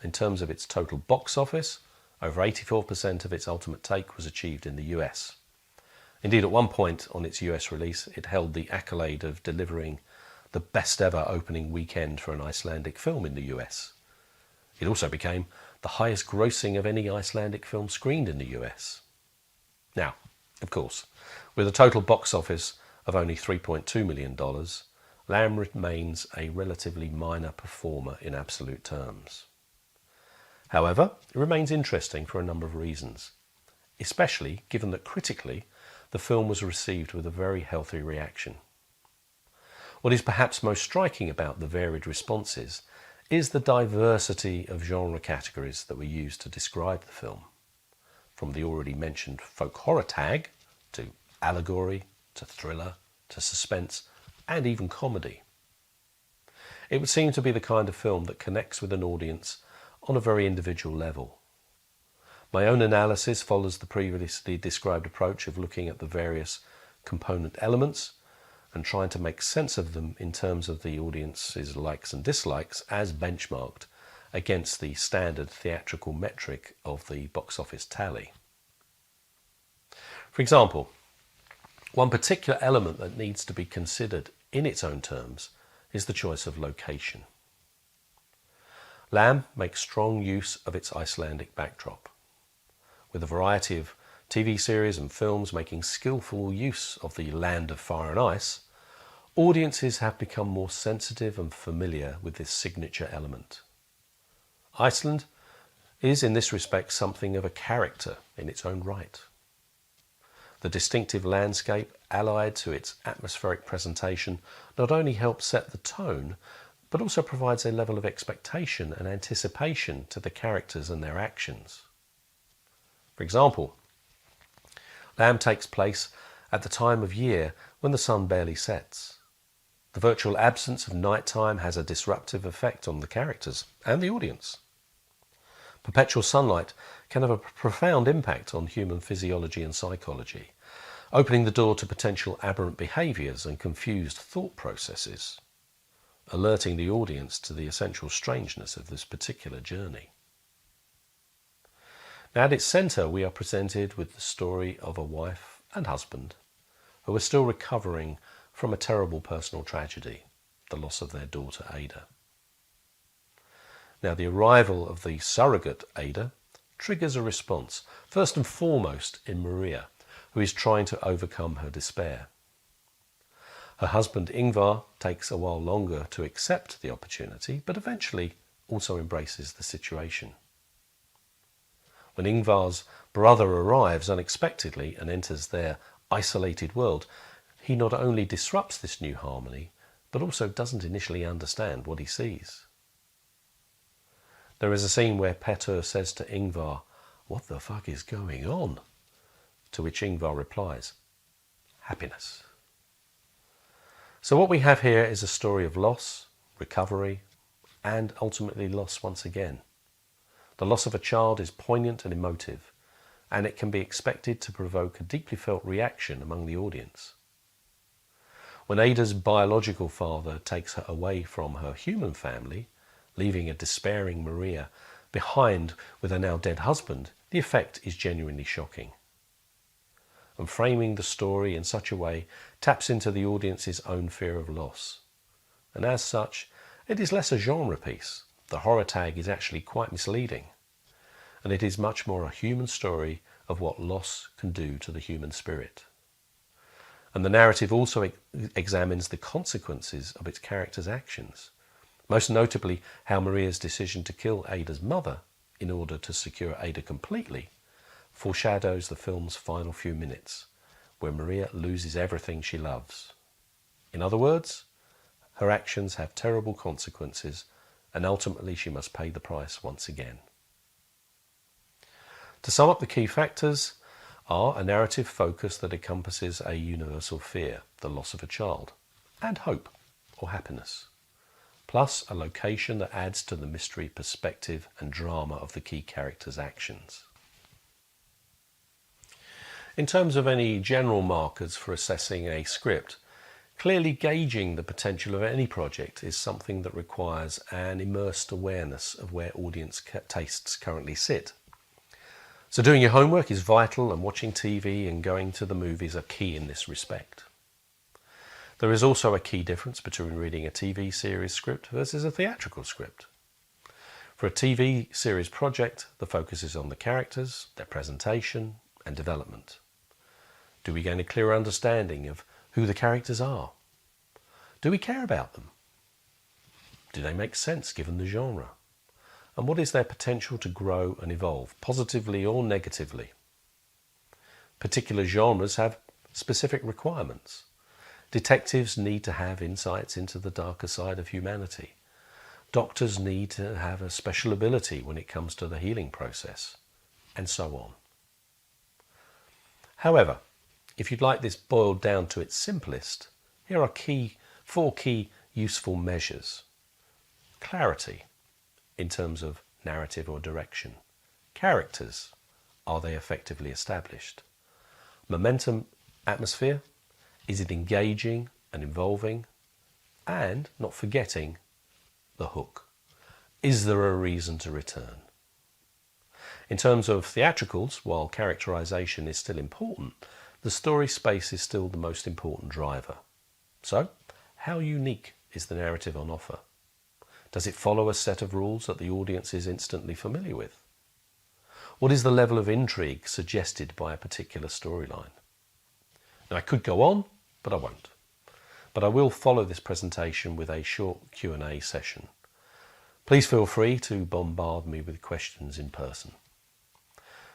In terms of its total box office, over 84% of its ultimate take was achieved in the US. Indeed, at one point on its US release, it held the accolade of delivering the best ever opening weekend for an Icelandic film in the US. It also became the highest grossing of any Icelandic film screened in the US. Now, of course, with a total box office of only $3.2 million, Lamb remains a relatively minor performer in absolute terms. However, it remains interesting for a number of reasons, especially given that critically, the film was received with a very healthy reaction. What is perhaps most striking about the varied responses is the diversity of genre categories that were used to describe the film. From the already mentioned folk horror tag, to allegory, to thriller, to suspense, and even comedy. It would seem to be the kind of film that connects with an audience on a very individual level. My own analysis follows the previously described approach of looking at the various component elements and trying to make sense of them in terms of the audience's likes and dislikes as benchmarked against the standard theatrical metric of the box office tally. For example, one particular element that needs to be considered in its own terms is the choice of location. Lamb makes strong use of its Icelandic backdrop, with a variety of TV series and films making skillful use of the land of fire and ice. Audiences have become more sensitive and familiar with this signature element. Iceland is in this respect something of a character in its own right. The distinctive landscape, allied to its atmospheric presentation, not only helps set the tone, but also provides a level of expectation and anticipation to the characters and their actions. For example, Lamb takes place at the time of year when the sun barely sets. The virtual absence of nighttime has a disruptive effect on the characters and the audience. Perpetual sunlight can have a profound impact on human physiology and psychology, opening the door to potential aberrant behaviours and confused thought processes, alerting the audience to the essential strangeness of this particular journey. Now, at its centre, we are presented with the story of a wife and husband who are still recovering from a terrible personal tragedy, the loss of their daughter Ada. Now, the arrival of the surrogate Ada triggers a response, first and foremost in Maria, who is trying to overcome her despair. Her husband Ingvar takes a while longer to accept the opportunity, but eventually also embraces the situation. When Ingvar's brother arrives unexpectedly and enters their isolated world, he not only disrupts this new harmony, but also doesn't initially understand what he sees. There is a scene where Petter says to Ingvar, "What the fuck is going on?" To which Ingvar replies, "Happiness." So what we have here is a story of loss, recovery, and ultimately loss once again. The loss of a child is poignant and emotive, and it can be expected to provoke a deeply felt reaction among the audience. When Ada's biological father takes her away from her human family, leaving a despairing Maria behind with her now dead husband, the effect is genuinely shocking. And framing the story in such a way taps into the audience's own fear of loss. And as such, it is less a genre piece. The horror tag is actually quite misleading. And it is much more a human story of what loss can do to the human spirit. And the narrative also examines the consequences of its characters' actions. Most notably, how Maria's decision to kill Ada's mother in order to secure Ada completely foreshadows the film's final few minutes, where Maria loses everything she loves. In other words, her actions have terrible consequences, and ultimately she must pay the price once again. To sum up, the key factors are a narrative focus that encompasses a universal fear, the loss of a child, and hope or happiness, plus a location that adds to the mystery, perspective and drama of the key characters' actions. In terms of any general markers for assessing a script, Clearly gauging the potential of any project is something that requires an immersed awareness of where audience tastes currently sit. So doing your homework is vital, and watching TV and going to the movies are key in this respect. There is also a key difference between reading a TV series script versus a theatrical script. For a TV series project, the focus is on the characters, their presentation and development. Do we gain a clearer understanding of who the characters are? Do we care about them? Do they make sense given the genre? And what is their potential to grow and evolve, positively or negatively? Particular genres have specific requirements. Detectives need to have insights into the darker side of humanity. Doctors need to have a special ability when it comes to the healing process, and so on. However, if you'd like this boiled down to its simplest, here are four key useful measures. Clarity, in terms of narrative or direction. Characters, are they effectively established? Momentum, atmosphere, is it engaging and involving? And, not forgetting, the hook. Is there a reason to return? In terms of theatricals, while characterization is still important, the story space is still the most important driver. So, how unique is the narrative on offer? Does it follow a set of rules that the audience is instantly familiar with? What is the level of intrigue suggested by a particular storyline? Now, I could go on, but I won't. But I will follow this presentation with a short Q&A session. Please feel free to bombard me with questions in person.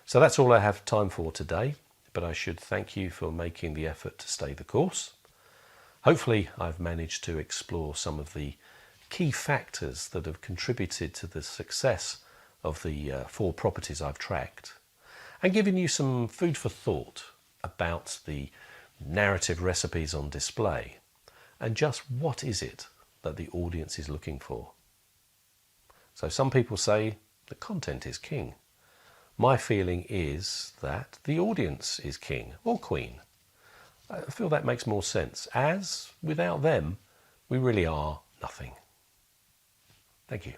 So that's all I have time for today, but I should thank you for making the effort to stay the course. Hopefully I've managed to explore some of the key factors that have contributed to the success of the 4 properties I've tracked, and given you some food for thought about the narrative recipes on display and just what is it that the audience is looking for. So some people say the content is king. My feeling is that the audience is king or queen. I feel that makes more sense, as without them we really are nothing. Thank you.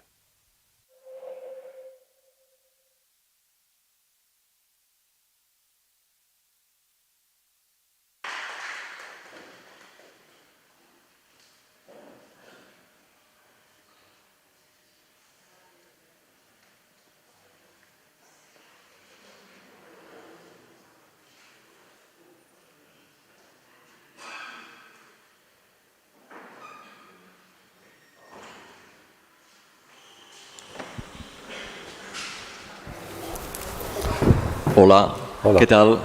Hola. ¿Qué tal?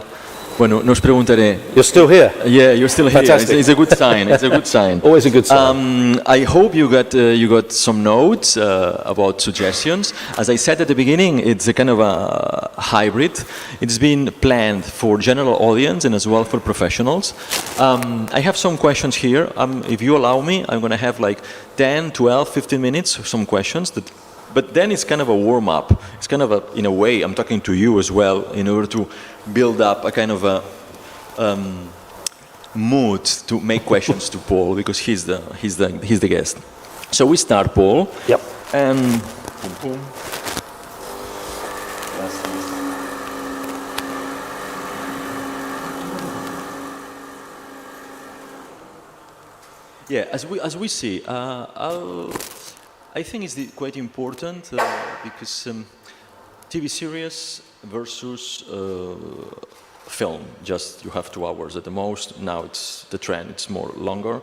Bueno, no os preguntaré. You're still here? Yeah, you're still here. Fantastic. It's a good sign. It's a good sign. Always a good sign. I hope you got some notes about suggestions. As I said at the beginning, it's a kind of a hybrid. It's been planned for general audience and as well for professionals. I have some questions here. If you allow me, I'm going to have like 10, 12, 15 minutes, some questions that. But then it's kind of a warm-up. It's kind of in a way, I'm talking to you as well, in order to build up a kind of a mood to make questions to Paul, because he's the guest. So we start, Paul. Yep. And yeah, as we see, I think it's quite important because TV series versus film, just you have 2 hours at the most. Now it's the trend, it's more longer.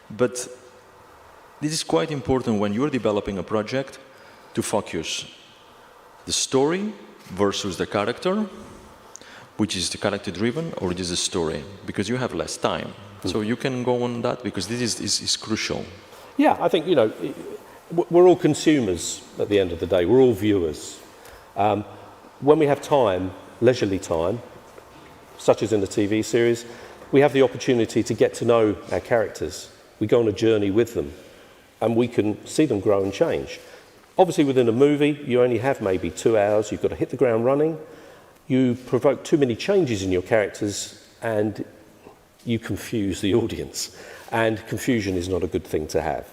But this is quite important when you're developing a project to focus the story versus the character, which is the character driven, or it is a story, because you have less time. So you can go on that, because this is crucial. Yeah, I think, we're all consumers at the end of the day. We're all viewers. When we have time, leisurely time, such as in the TV series, we have the opportunity to get to know our characters. We go on a journey with them, and we can see them grow and change. Obviously, within a movie, you only have maybe 2 hours. You've got to hit the ground running. You provoke too many changes in your characters, and you confuse the audience. And confusion is not a good thing to have.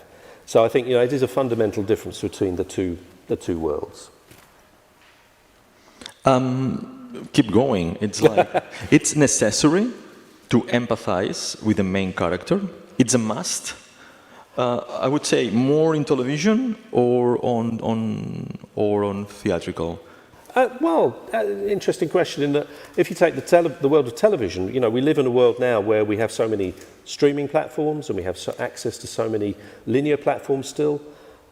So I think, you know, it is a fundamental difference between the two worlds. Keep going. It's like, it's necessary to empathize with the main character. It's a must. I would say more in television or on theatrical. Interesting question. In that, if you take the world of television, you know, we live in a world now where we have so many streaming platforms and we have access to so many linear platforms still.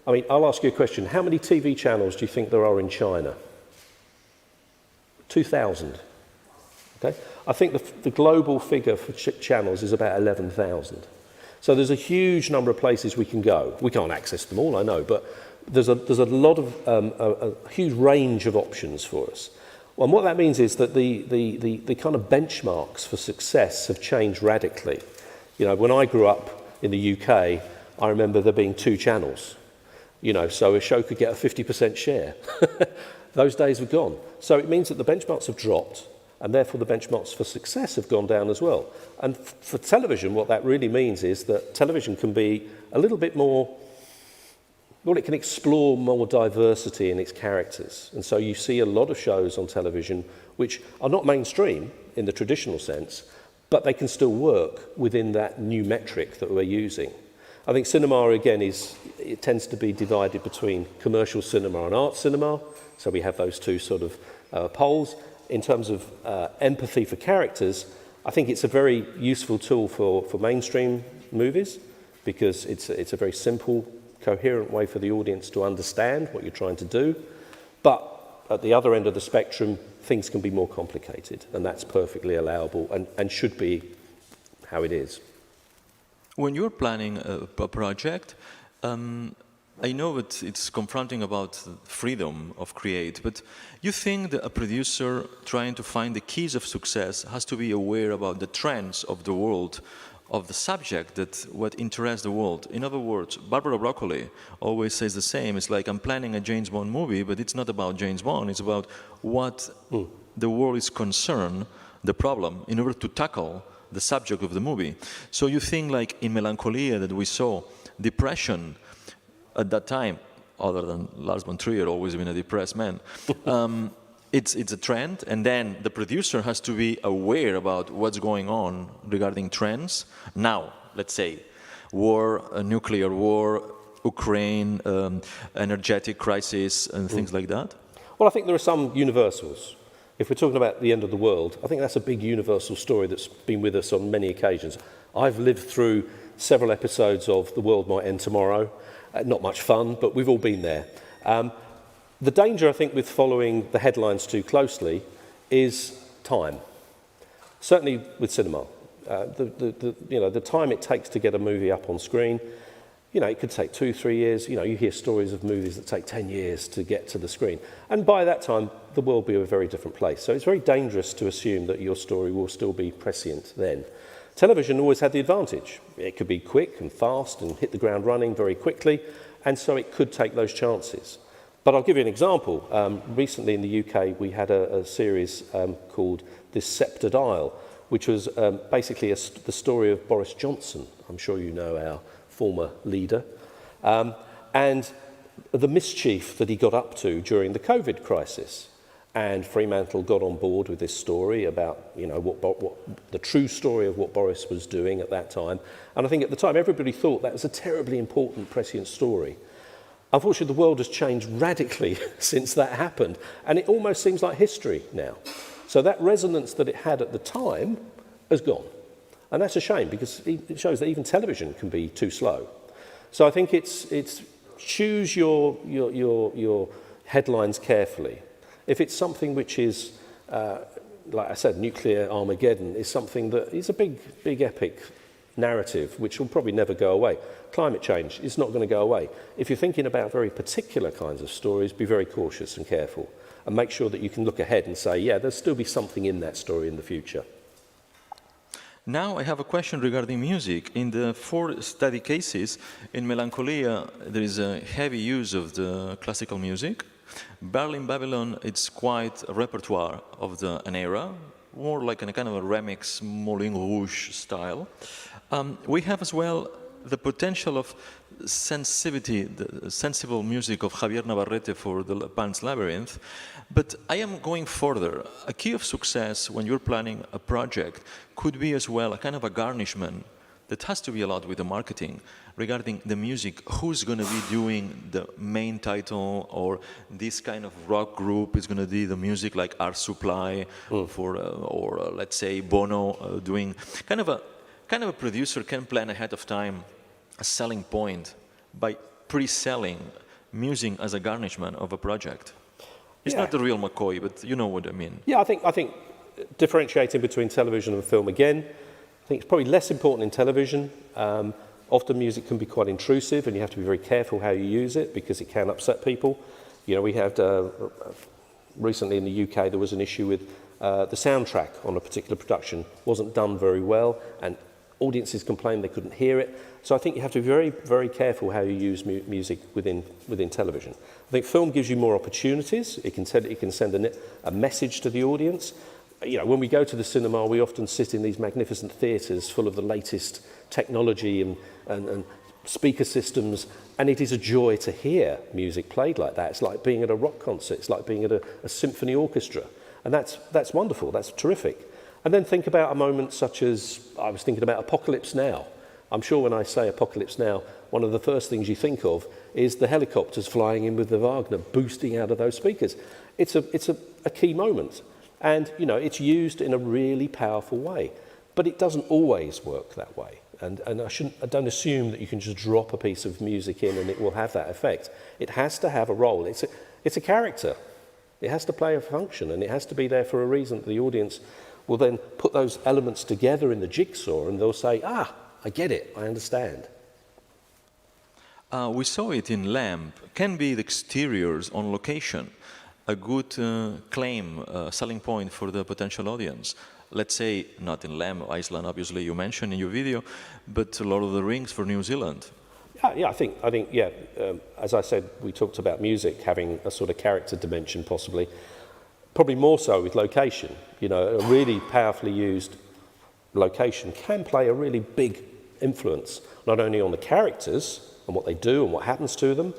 I mean, I'll ask you a question. How many TV channels do you think there are in China? 2,000. Okay? I think the global figure for channels is about 11,000. So there's a huge number of places we can go. We can't access them all, I know, but there's a lot of a huge range of options for us. And what that means is that the kind of benchmarks for success have changed radically. You know, when I grew up in the UK, I remember there being 2 channels. You know, so a show could get a 50% share. Those days have gone. So it means that the benchmarks have dropped, and therefore the benchmarks for success have gone down as well. And for television, what that really means is that television can be a little bit more, well, it can explore more diversity in its characters. And so you see a lot of shows on television which are not mainstream in the traditional sense, but they can still work within that new metric that we're using. I think cinema, again, it tends to be divided between commercial cinema and art cinema. So we have those two sort of poles. In terms of empathy for characters, I think it's a very useful tool for mainstream movies because it's a very simple, coherent way for the audience to understand what you're trying to do. But at the other end of the spectrum, things can be more complicated, and that's perfectly allowable and should be how it is. When you're planning a project, I know that it's confronting about freedom of create, but you think that a producer trying to find the keys of success has to be aware about the trends of the world, of the subject, that what interests the world. In other words, Barbara Broccoli always says the same. It's like, I'm planning a James Bond movie, but it's not about James Bond. It's about what the world is concerned, the problem, in order to tackle the subject of the movie. So you think like in Melancholia that we saw, depression at that time, other than Lars von Trier, always been a depressed man, it's a trend, and then the producer has to be aware about what's going on regarding trends. Now, let's say, war, a nuclear war, Ukraine, energetic crisis, and things like that? Well, I think there are some universals. If we're talking about the end of the world, I think that's a big universal story that's been with us on many occasions. I've lived through several episodes of The World Might End Tomorrow. Not much fun, but we've all been there. The danger, I think, with following the headlines too closely is time. Certainly with cinema. The time it takes to get a movie up on screen, you know, it could take 2-3 years. You know, you hear stories of movies that take 10 years to get to the screen. And by that time, the world will be a very different place. So it's very dangerous to assume that your story will still be prescient then. Television always had the advantage. It could be quick and fast and hit the ground running very quickly, and so it could take those chances. But I'll give you an example. Recently in the UK, we had a series called This Sceptred Isle, which was basically the story of Boris Johnson. I'm sure you know our former leader, and the mischief that he got up to during the COVID crisis. And Fremantle got on board with this story about, you know, what the true story of what Boris was doing at that time. And I think at the time everybody thought that was a terribly important, prescient story. Unfortunately, the world has changed radically since that happened, and it almost seems like history now. So that resonance that it had at the time has gone. And that's a shame, because it shows that even television can be too slow. So I think it's choose your headlines carefully. If it's something which is, like I said, nuclear Armageddon is something that is a big epic narrative which will probably never go away. Climate change is not going to go away. If you're thinking about very particular kinds of stories, be very cautious and careful, and make sure that you can look ahead and say, yeah, there'll still be something in that story in the future. Now I have a question regarding music. In the 4 study cases, in Melancholia, there is a heavy use of the classical music. Berlin Babylon, it's quite a repertoire of an era more like in a kind of a remix Moulin Rouge style. We have as well the potential of sensitivity, the sensible music of Javier Navarrete for the Pan's Labyrinth. But I am going further. A key of success when you're planning a project could be as well a kind of a garnishment that has to be allowed with the marketing regarding the music. Who's going to be doing the main title, or this kind of rock group is going to do the music like Art Supply or let's say Bono doing kind of a producer can plan ahead of time a selling point by pre-selling music as a garnishment of a project. It's not the real McCoy, but you know what I mean. Yeah, I think differentiating between television and film again, I think it's probably less important in television. Often music can be quite intrusive and you have to be very careful how you use it because it can upset people. You know, we had recently in the UK there was an issue with the soundtrack on a particular production wasn't done very well and audiences complained they couldn't hear it. So I think you have to be very, very careful how you use music within television. I think film gives you more opportunities. It can send a message to the audience. You know, when we go to the cinema, we often sit in these magnificent theatres full of the latest technology and speaker systems, and it is a joy to hear music played like that. It's like being at a rock concert. It's like being at a symphony orchestra, and that's wonderful. That's terrific. And then think about a moment such as, I was thinking about Apocalypse Now. I'm sure when I say Apocalypse Now, one of the first things you think of is the helicopters flying in with the Wagner boosting out of those speakers. It's a key moment. And, you know, it's used in a really powerful way. But it doesn't always work that way. And I don't assume that you can just drop a piece of music in and it will have that effect. It has to have a role. It's a character. It has to play a function, and it has to be there for a reason. The audience will then put those elements together in the jigsaw and they'll say, I get it, I understand. We saw it in Lamp. Can be the exteriors on location a good selling point for the potential audience? Let's say, not in Lamp, Iceland, obviously you mentioned in your video, but Lord of the Rings for New Zealand. I think, as I said, we talked about music having a sort of character dimension possibly. Probably more so with location. You know, a really powerfully used location can play a really big influence, not only on the characters and what they do and what happens to them,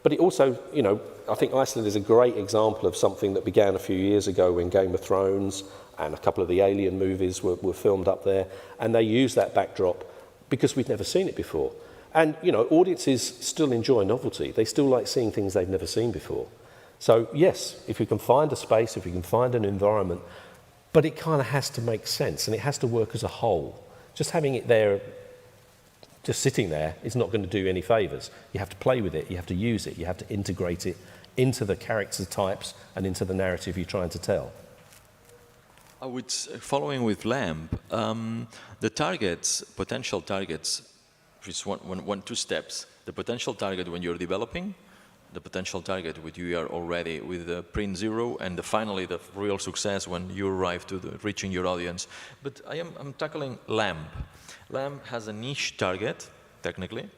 but it also, you know, I think Iceland is a great example of something that began a few years ago when Game of Thrones and a couple of the Alien movies were filmed up there, and they used that backdrop because we'd never seen it before. And, you know, audiences still enjoy novelty. They still like seeing things they've never seen before. So, yes, if you can find a space, if you can find an environment, but it kind of has to make sense and it has to work as a whole. Just having it there, just sitting there, is not going to do any favours. You have to play with it, you have to use it, you have to integrate it into the character types and into the narrative you're trying to tell. I would, following with Lamp, the targets, potential targets, which is two steps. The potential target when you're developing, the potential target when you are already with the print zero, and finally the real success when you arrive to reaching your audience. But I'm tackling Lamp. Lamp has a niche target, technically,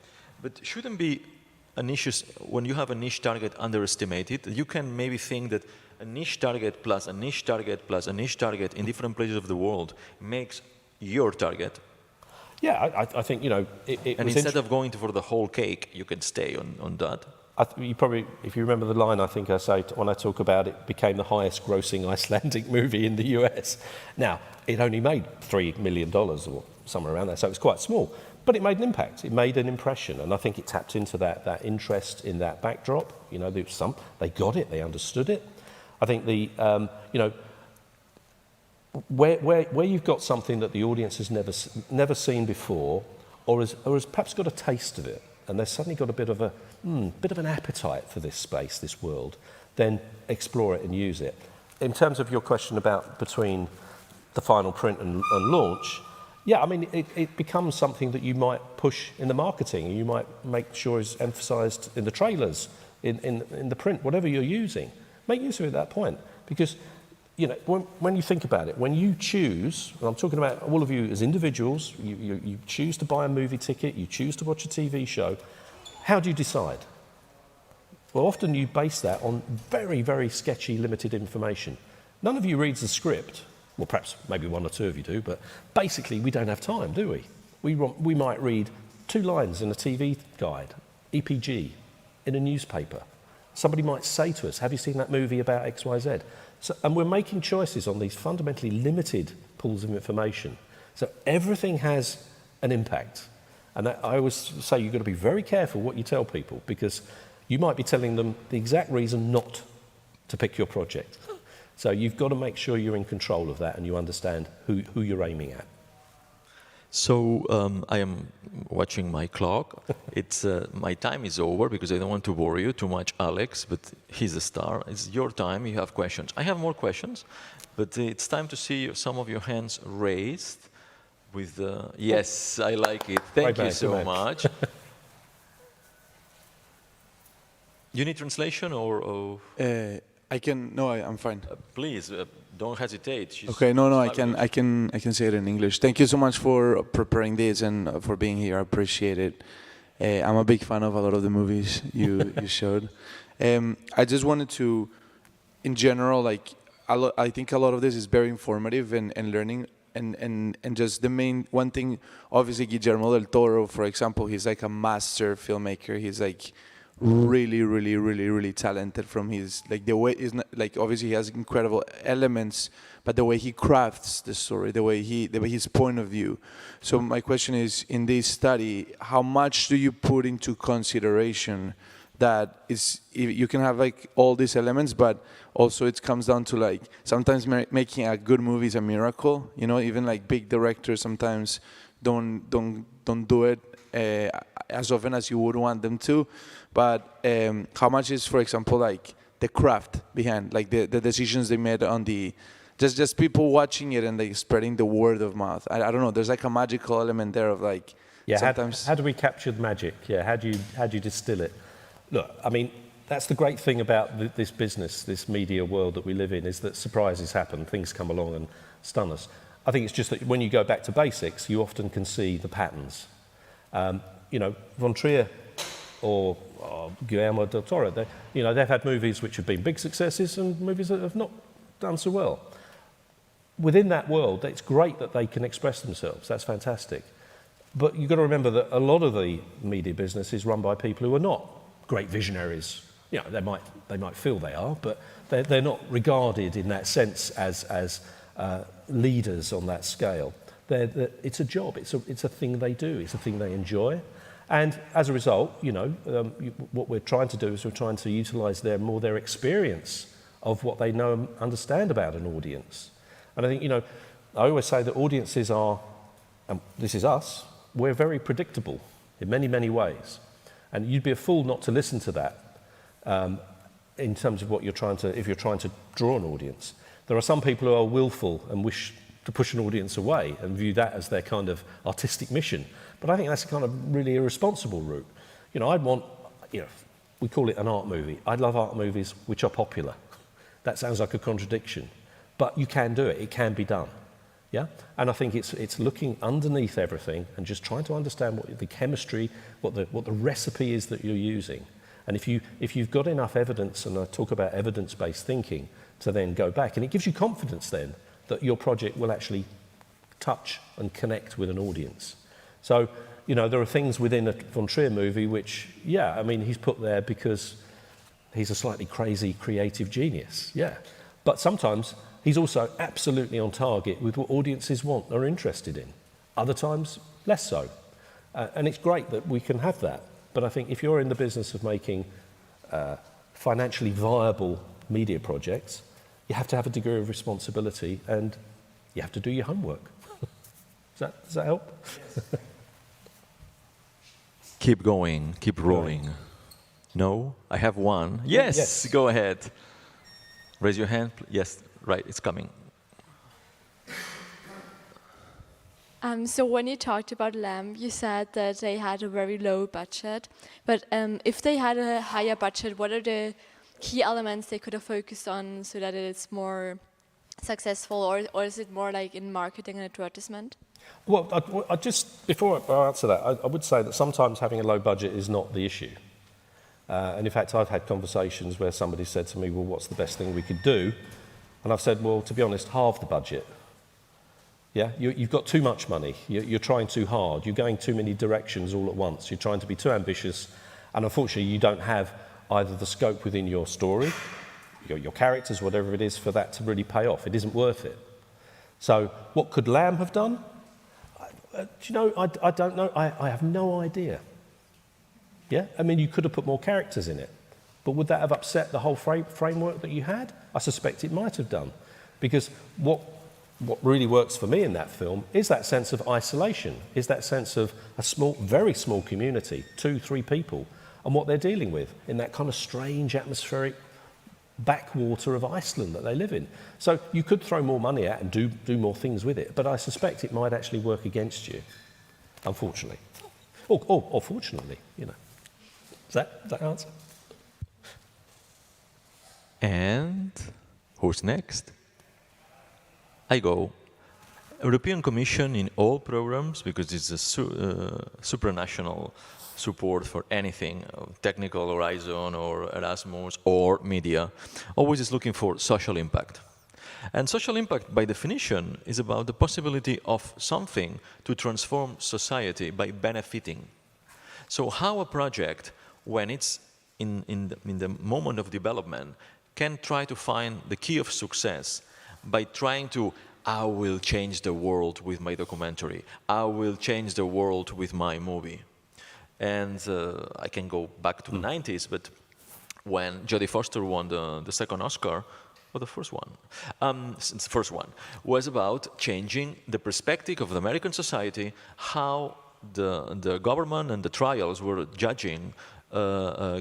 but shouldn't be a niche, when you have a niche target underestimated, you can maybe think that a niche target plus a niche target plus a niche target in different places of the world makes your target. Yeah, I think, you know, and instead of going for the whole cake, you can stay on that. You probably, if you remember the line I think I say when I talk about it, became the highest grossing Icelandic movie in the US. Now, it only made $3 million or somewhere around there, so it's quite small. But it made an impact, it made an impression, and I think it tapped into that interest in that backdrop. You know, they got it, they understood it. I think you know, where you've got something that the audience has never seen before, or has perhaps got a taste of it, and they've suddenly got a bit of an appetite for this space, this world, then explore it and use it. In terms of your question about between the final print and launch, yeah, I mean, it becomes something that you might push in the marketing, you might make sure is emphasised in the trailers, in the print, whatever you're using. Make use of it at that point, because, you know, when you think about it, when you choose, and I'm talking about all of you as individuals, you choose to buy a movie ticket, you choose to watch a TV show, how do you decide? Well, often you base that on very, very sketchy, limited information. None of you reads the script. Well, perhaps maybe one or two of you do, but basically we don't have time, do we? We might read 2 lines in a TV guide, EPG, in a newspaper. Somebody might say to us, have you seen that movie about XYZ? So, and we're making choices on these fundamentally limited pools of information. So everything has an impact. And that, I always say you've got to be very careful what you tell people, because you might be telling them the exact reason not to pick your project. So you've got to make sure you're in control of that and you understand who you're aiming at. So I am watching my clock. It's my time is over because I don't want to bore you too much, Alex, but he's a star. It's your time. You have questions. I have more questions, but it's time to see some of your hands raised with yes, I like it. Thank you so much. You need translation or? I can. No, I'm fine. Please don't hesitate. Okay, no, I can say it in English. Thank you so much for preparing this and for being here. I appreciate it. I'm a big fan of a lot of the movies you showed. I just wanted to, in general, like I think a lot of this is very informative and learning. And just the main one thing, obviously Guillermo del Toro, for example, he's like a master filmmaker. He's like really talented from his, like the way is not, like obviously he has incredible elements, but the way he crafts the story, the way his point of view. So my question is, in this study, how much do you put into consideration that is, you can have like all these elements, but also it comes down to like sometimes making a good movie is a miracle, you know, even like big directors sometimes don't do it as often as you would want them to. But how much is, for example, like the craft behind, like the decisions they made on the, just people watching it and like spreading the word of mouth. I don't know, there's like a magical element there of like, yeah, sometimes. How do we capture the magic? Yeah, how do you distill it? Look, I mean, that's the great thing about this business, this media world that we live in, is that surprises happen, things come along and stun us. I think it's just that when you go back to basics, you often can see the patterns. You know, Von Trier or Guillermo del Toro, they've had movies which have been big successes and movies that have not done so well. Within that world, it's great that they can express themselves. That's fantastic. But you've got to remember that a lot of the media business is run by people who are not great visionaries. You know, they might feel they are, but they're not regarded in that sense as leaders on that scale. It's a job. It's a thing they do. It's a thing they enjoy. And as a result, you know, what we're trying to do is we're trying to utilise their experience of what they know and understand about an audience. And I think, you know, I always say that audiences are, and this is us, we're very predictable in many, many ways. And you'd be a fool not to listen to that in terms of what you're trying to, if you're trying to draw an audience. There are some people who are willful and wish to push an audience away and view that as their kind of artistic mission. But I think that's a kind of really irresponsible route. You know, I'd want, you know, we call it an art movie. I'd love art movies which are popular. That sounds like a contradiction. But you can do it. It can be done. Yeah? And I think it's looking underneath everything and just trying to understand what the chemistry, what the recipe is that you're using. And if you've got enough evidence, and I talk about evidence-based thinking, to then go back, and it gives you confidence then that your project will actually touch and connect with an audience. So, you know, there are things within a Von Trier movie which, yeah, I mean, he's put there because he's a slightly crazy creative genius, yeah. But sometimes he's also absolutely on target with what audiences want, are interested in. Other times, less so. And it's great that we can have that. But I think if you're in the business of making financially viable media projects, you have to have a degree of responsibility and you have to do your homework. Does that help? Yes. Keep going, keep rolling. No? I have one. Yes, go ahead. Raise your hand. Yes, right, it's coming. So when you talked about Lamb, you said that they had a very low budget. But if they had a higher budget, what are the key elements they could have focused on so that it's more successful, or is it more like in marketing and advertisement? Well, I just, before I answer that, I would say that sometimes having a low budget is not the issue. And in fact, I've had conversations where somebody said to me, well, what's the best thing we could do? And I've said, well, to be honest, halve the budget Yeah, you've got too much money. You're trying too hard. You're going too many directions all at once. You're trying to be too ambitious, and unfortunately, you don't have either the scope within your story, your characters, whatever it is, for that to really pay off. It isn't worth it. So, what could Lamb have done? Do you know? I don't know. I have no idea. Yeah, I mean, you could have put more characters in it, but would that have upset the whole framework that you had? I suspect it might have done, because what really works for me in that film is that sense of isolation, is that sense of a small, very small community, 2-3 people, and what they're dealing with in that kind of strange atmospheric backwater of Iceland that they live in. So you could throw more money at and do more things with it, but I suspect it might actually work against you, unfortunately. Or fortunately, you know. Does that answer? And who's next? I go. European Commission in all programs, because it's a supranational support for anything, technical horizon or Erasmus or media, always is looking for social impact. And social impact, by definition, is about the possibility of something to transform society by benefiting. So how a project, when it's in the moment of development, can try to find the key of success by trying to, I will change the world with my documentary, I will change the world with my movie. And I can go back to the 90s, but when Jodie Foster won the second Oscar, or the first one, the first one, was about changing the perspective of the American society, how the government and the trials were judging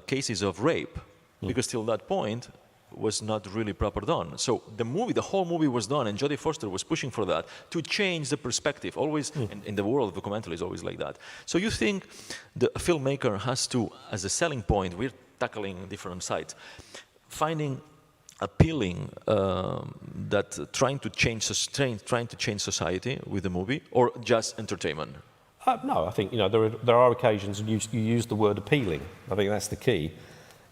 cases of rape, because till that point, was not really proper done. So the whole movie was done, and Jodie Foster was pushing for that, to change the perspective, always, in the world of documentary is always like that. So you think the filmmaker has to, as a selling point, we're tackling different sides, finding appealing that trying to change society with the movie, or just entertainment? No, I think, you know, there are occasions, and you use the word appealing. I think that's the key.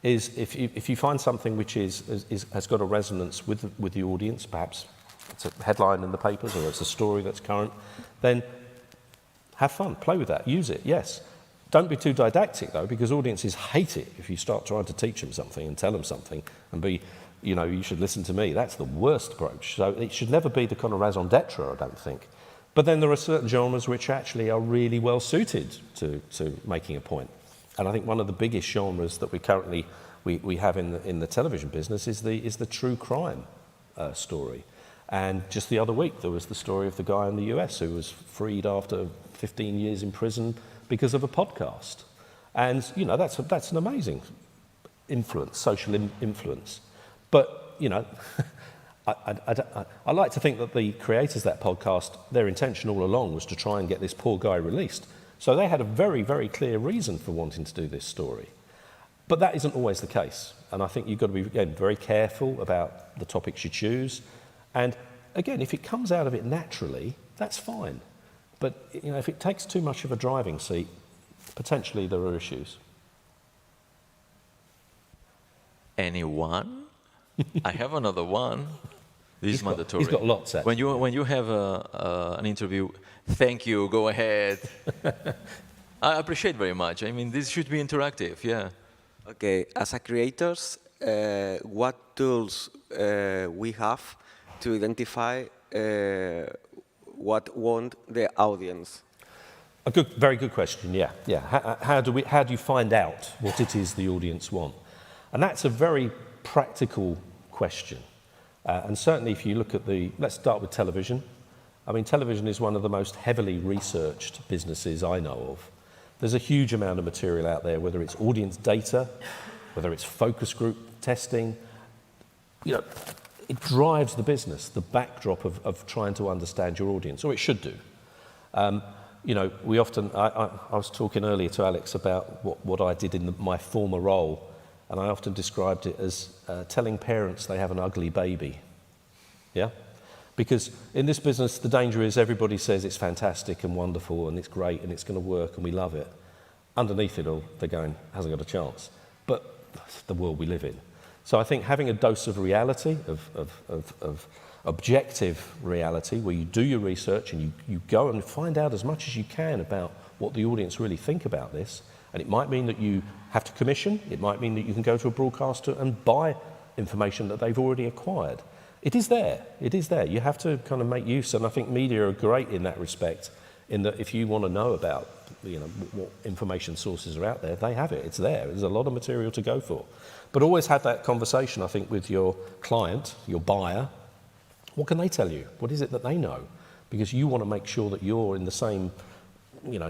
Is if you find something which has got a resonance with the audience, perhaps it's a headline in the papers or it's a story that's current, then have fun, play with that, use it, yes. Don't be too didactic though, because audiences hate it if you start trying to teach them something and tell them something and be, you know, you should listen to me. That's the worst approach. So it should never be the kind of raison d'etre, I don't think. But then there are certain genres which actually are really well suited to making a point. And I think one of the biggest genres that we currently we have in the television business is the true crime story. And just the other week there was the story of the guy in the US who was freed after 15 years in prison because of a podcast. And you know, that's an amazing influence, social influence. But you know, I like to think that the creators of that podcast, their intention all along was to try and get this poor guy released. So they had a very, very clear reason for wanting to do this story. But that isn't always the case. And I think you've got to be, again, very careful about the topics you choose. And again, if it comes out of it naturally, that's fine. But you know, if it takes too much of a driving seat, potentially there are issues. Anyone? I have another one. This is mandatory. He's got lots, actually. When you have an interview, thank you, go ahead. I appreciate very much. I mean, this should be interactive, yeah. Okay, as a creators, what tools we have to identify what want the audience? Very good question, yeah. How do you find out what it is the audience want? And that's a very practical question. And certainly if you look at let's start with television. I mean, television is one of the most heavily researched businesses I know of. There's a huge amount of material out there, whether it's audience data, whether it's focus group testing. You know, it drives the business, the backdrop of trying to understand your audience, or it should do. You know, we often, I was talking earlier to Alex about what I did in my former role, and I often described it as telling parents they have an ugly baby. Yeah? Because in this business, the danger is everybody says it's fantastic and wonderful and it's great and it's going to work and we love it. Underneath it all, they're going, hasn't got a chance. But that's the world we live in. So I think having a dose of reality, of objective reality, where you do your research and you go and find out as much as you can about what the audience really think about this. And it might mean that you have to commission, it might mean that you can go to a broadcaster and buy information that they've already acquired. It is there, it is there. You have to kind of make use, and I think media are great in that respect, in that if you want to know about, you know, what information sources are out there, they have it, it's there. There's a lot of material to go for. But always have that conversation, I think, with your client, your buyer. What can they tell you? What is it that they know? Because you want to make sure that you're in the same, you know,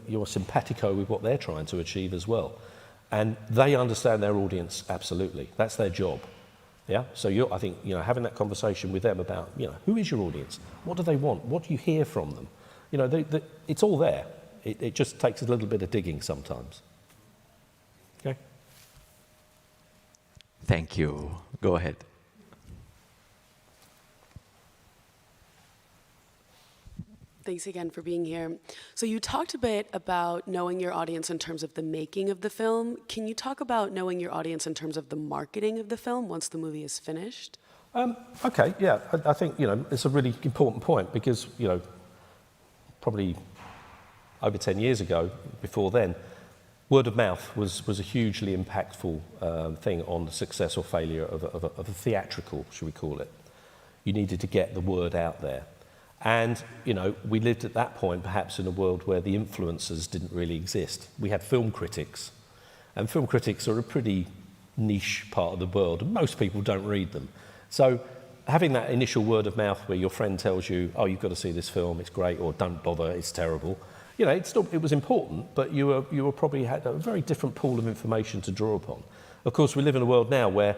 you're simpatico with what they're trying to achieve as well. And they understand their audience, absolutely. That's their job. Yeah? So I think, you know, having that conversation with them about, you know, who is your audience? What do they want? What do you hear from them? You know, it's all there. It just takes a little bit of digging sometimes. Okay? Thank you. Go ahead. Thanks again for being here. So you talked a bit about knowing your audience in terms of the making of the film. Can you talk about knowing your audience in terms of the marketing of the film once the movie is finished? Okay, yeah. I think, you know, it's a really important point because, you know, probably over 10 years ago, before then, word of mouth was a hugely impactful thing on the success or failure of a theatrical, should we call it. You needed to get the word out there. And, you know, we lived at that point perhaps in a world where the influencers didn't really exist. We had film critics, and film critics are a pretty niche part of the world, and most people don't read them. So having that initial word of mouth where your friend tells you, oh, you've got to see this film, it's great, or don't bother, it's terrible, you know, it was important, but you were probably had a very different pool of information to draw upon. Of course, we live in a world now where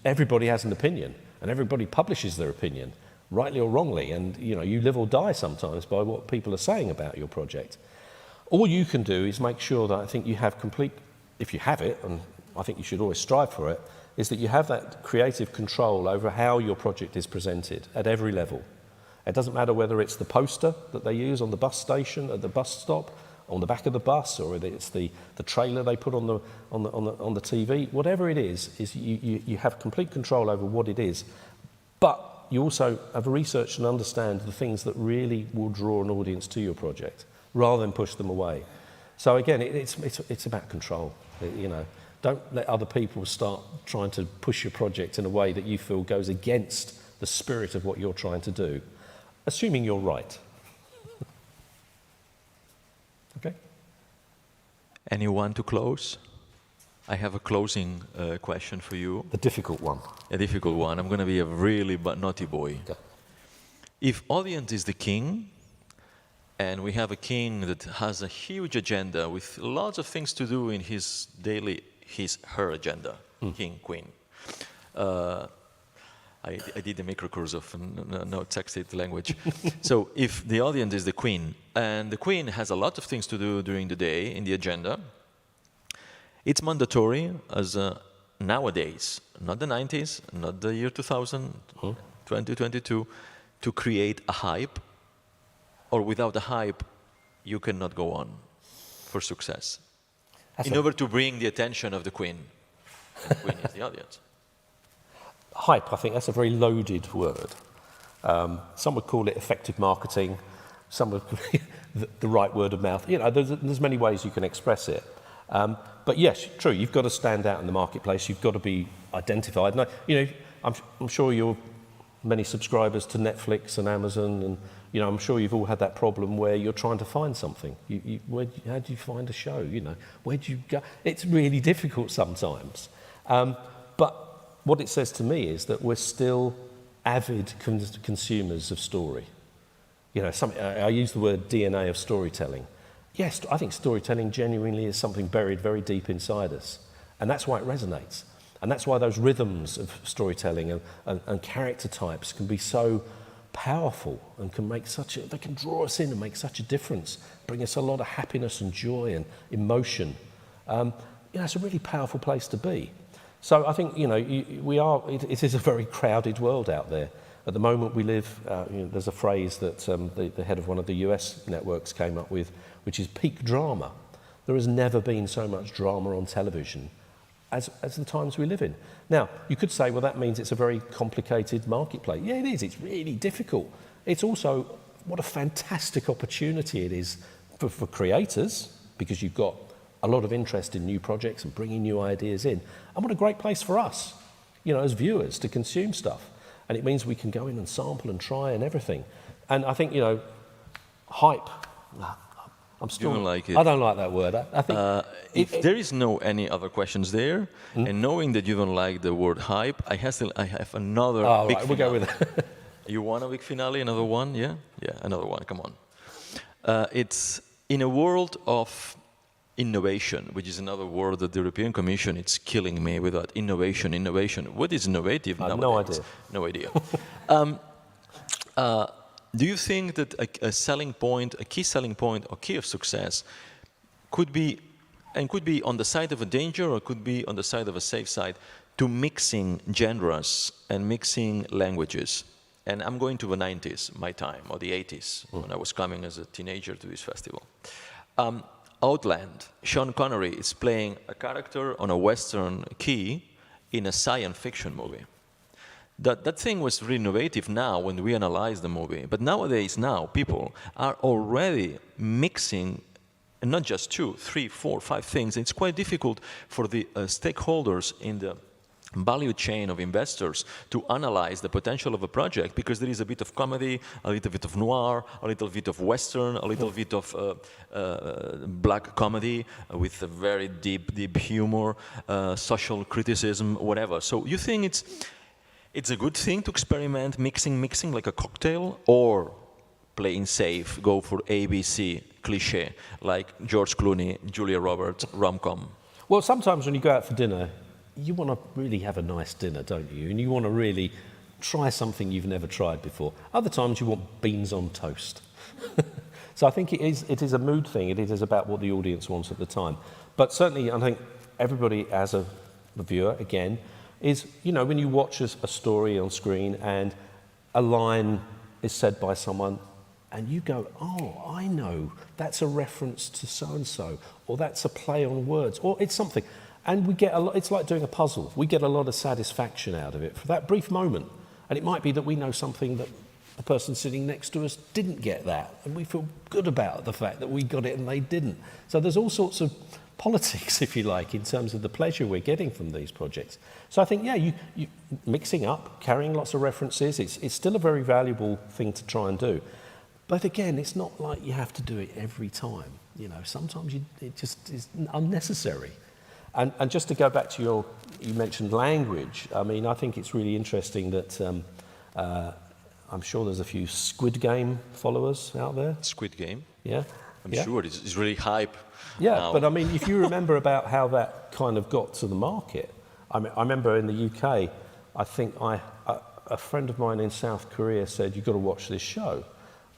everybody has an opinion, and everybody publishes their opinion, rightly or wrongly, and you know, you live or die sometimes by what people are saying about your project. All you can do is make sure that I think you have complete, if you have it, and I think you should always strive for it, is that you have that creative control over how your project is presented at every level. It doesn't matter whether it's the poster that they use on the bus station, at the bus stop, on the back of the bus, or whether it's the trailer they put on the TV. Whatever it is you have complete control over what it is, but you also have researched and understand the things that really will draw an audience to your project, rather than push them away. So again, it's about control. You know, don't let other people start trying to push your project in a way that you feel goes against the spirit of what you're trying to do, assuming you're right. Okay? Anyone to close? I have a closing question for you. The difficult one. A difficult one. I'm going to be a really naughty boy. Okay. If audience is the king, and we have a king that has a huge agenda with lots of things to do in his her agenda, king, queen. I did a microcurse of no texted language. So if the audience is the queen, and the queen has a lot of things to do during the day in the agenda, it's mandatory as nowadays, not the 90s, not the year 2000, 2022, to create a hype, or without a hype, you cannot go on for success. In order to bring the attention of the queen, and the queen is the audience. Hype, I think that's a very loaded word. Some would call it effective marketing, some would the right word of mouth. You know, there's many ways you can express it. But yes, true, you've got to stand out in the marketplace, you've got to be identified. And you know, I'm sure you're many subscribers to Netflix and Amazon, and you know, I'm sure you've all had that problem where you're trying to find something. How do you find a show? You know, where do you go? It's really difficult sometimes. But what it says to me is that we're still avid consumers of story. You know, I use the word DNA of storytelling. Yes, I think storytelling genuinely is something buried very deep inside us. And that's why it resonates. And that's why those rhythms of storytelling and character types can be so powerful and can make they can draw us in and make such a difference, bring us a lot of happiness and joy and emotion. You know, it's a really powerful place to be. So I think, you know, it is a very crowded world out there. At the moment we live, you know, there's a phrase that the head of one of the US networks came up with, which is peak drama. There has never been so much drama on television as the times we live in. Now, you could say, well, that means it's a very complicated marketplace. Yeah, it is. It's really difficult. It's also what a fantastic opportunity it is for creators, because you've got a lot of interest in new projects and bringing new ideas in. And what a great place for us, you know, as viewers to consume stuff. And it means we can go in and sample and try and everything. And I think, you know, hype. I'm still. You don't like it. I don't like that word. I think if there is no any other questions there, and knowing that you don't like the word hype, I have another big right, we'll go with it. You want a big finale? Another one? Yeah? Yeah, another one. Come on. It's in a world of innovation, which is another word that the European Commission is killing me with that innovation. What is innovative nowadays? No idea. Do you think that a selling point, a key selling point or key of success could be on the side of a danger or could be on the side of a safe side to mixing genres and mixing languages? And I'm going to the 90s, my time, or the 80s, when I was coming as a teenager to this festival. Outland, Sean Connery is playing a character on a Western key in a science fiction movie. That thing was really innovative now when we analyze the movie. But nowadays, people are already mixing not just 2, 3, 4, 5 things. It's quite difficult for the stakeholders in the value chain of investors to analyze the potential of a project, because there is a bit of comedy, a little bit of noir, a little bit of western, a little bit of black comedy with a very deep humor, social criticism, whatever. So you think it's a good thing to experiment mixing like a cocktail, or playing safe, go for ABC cliché like George Clooney, Julia Roberts, rom-com? Well, sometimes when you go out for dinner, you want to really have a nice dinner, don't you? And you want to really try something you've never tried before. Other times you want beans on toast. So I think it is a mood thing. It is about what the audience wants at the time. But certainly I think everybody as a viewer, again, is, you know, when you watch a story on screen and a line is said by someone and you go, oh, I know, that's a reference to so-and-so, or that's a play on words, or it's something. And we get a lot, it's like doing a puzzle. We get a lot of satisfaction out of it for that brief moment. And it might be that we know something that the person sitting next to us didn't get that. And we feel good about the fact that we got it and they didn't. So there's all sorts of politics, if you like, in terms of the pleasure we're getting from these projects. So I think, yeah, you mixing up, carrying lots of references, it's still a very valuable thing to try and do. But again, it's not like you have to do it every time. You know, sometimes it just is unnecessary. And just to go back to you mentioned language. I mean, I think it's really interesting that I'm sure there's a few Squid Game followers out there. Squid Game? Yeah. I'm sure it's really hype. Yeah, now. But I mean, if you remember about how that kind of got to the market, I remember in the UK, I think a friend of mine in South Korea said, you've got to watch this show.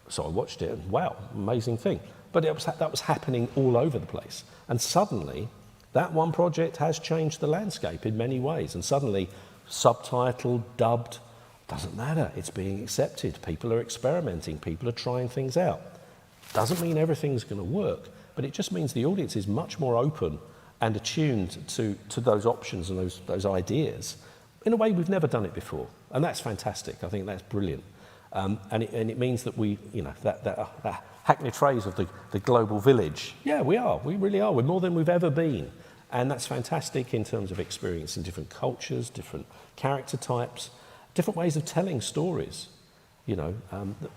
So I watched it and wow, amazing thing. But that was happening all over the place. And suddenly, that one project has changed the landscape in many ways. And suddenly, subtitled, dubbed, doesn't matter. It's being accepted. People are experimenting. People are trying things out. Doesn't mean everything's going to work, but it just means the audience is much more open and attuned to those options and those ideas in a way we've never done it before. And that's fantastic. I think that's brilliant. And it means that we, you know, that hackneyed phrase of the global village. Yeah, we are. We really are. We're more than we've ever been. And that's fantastic in terms of experiencing different cultures, different character types, different ways of telling stories. You know,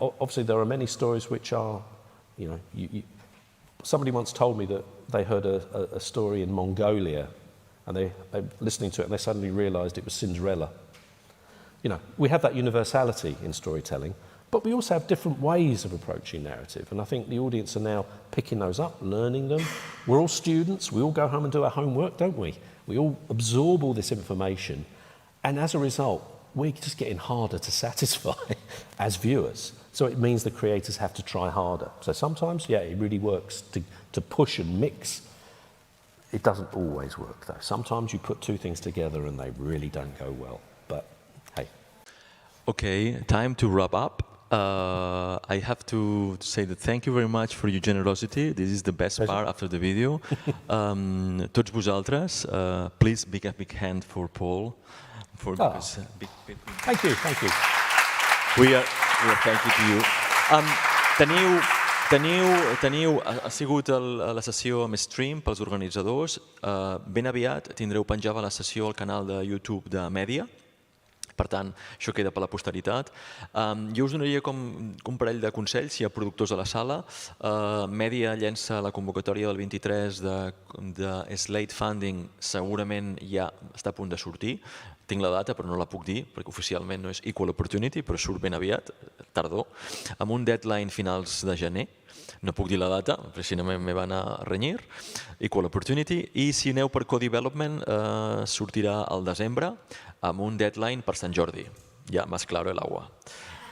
obviously there are many stories which are, you know, somebody once told me that they heard a story in Mongolia and they listening to it and they suddenly realized it was Cinderella. You know, we have that universality in storytelling, but we also have different ways of approaching narrative. And I think the audience are now picking those up, learning them. We're all students. We all go home and do our homework, don't we? We all absorb all this information. And as a result, we're just getting harder to satisfy as viewers. So it means the creators have to try harder. So sometimes, yeah, it really works to push and mix. It doesn't always work, though. Sometimes you put two things together and they really don't go well. But hey. Okay, time to wrap up. I have to say that thank you very much for your generosity. This is the best part after the video. Tots vosaltres, please big hand for Paul. Because, Thank you, thank you. We are thank you to you. Ha sigut la sessió amb stream pels organitzadors. Ben aviat tindreu penjada la sessió al canal de YouTube de Mèdia. Per tant, això queda per la posteritat. Jo us donaria com un parell de consells si hi ha productors a la sala. Mèdia llença la convocatòria del 23 de Slate Funding, segurament ja està a punt de sortir. Tinc la data, però no la puc dir, perquè oficialment no és Equal Opportunity, però surt ben aviat, tardor, amb un deadline finals de gener. No puc dir la data, perquè si no me van a renyir. Equal Opportunity. I si aneu per co-development, sortirà al desembre amb un deadline per Sant Jordi. Ja, más claro el agua.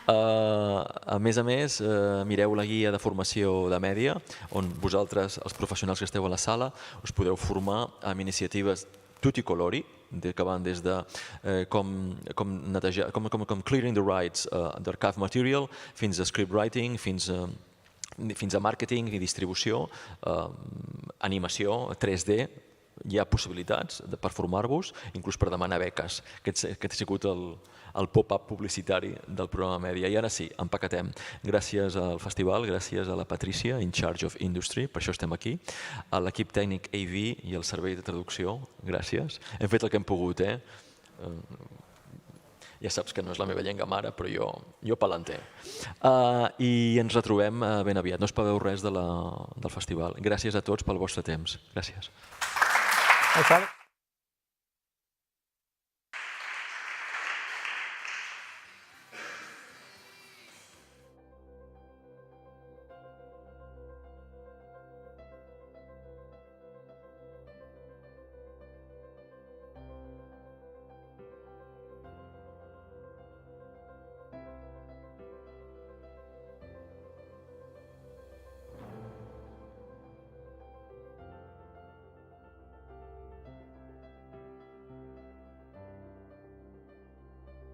A més, mireu la guia de formació de Mèdia, on vosaltres, els professionals que esteu a la sala, us podeu formar amb iniciatives tutti colori, que van des de com clearing the rights d'archive material, fins a script writing, fins a màrqueting i distribució, animació, 3D, hi ha possibilitats per formar-vos, inclús per demanar beques. Aquest ha sigut el pop-up publicitari del programa Mèdia. I ara sí, empaquetem. Gràcies al festival, gràcies a la Patrícia, in charge of industry, per això estem aquí, a l'equip tècnic AV i al servei de traducció, gràcies. Hem fet el que hem pogut, Ja saps que no és la meva llengua mare, però jo palanter. I ens retrobem ben aviat. No us perdeu res del festival. Gràcies a tots pel vostre temps. Gràcies. Thanks, Alex.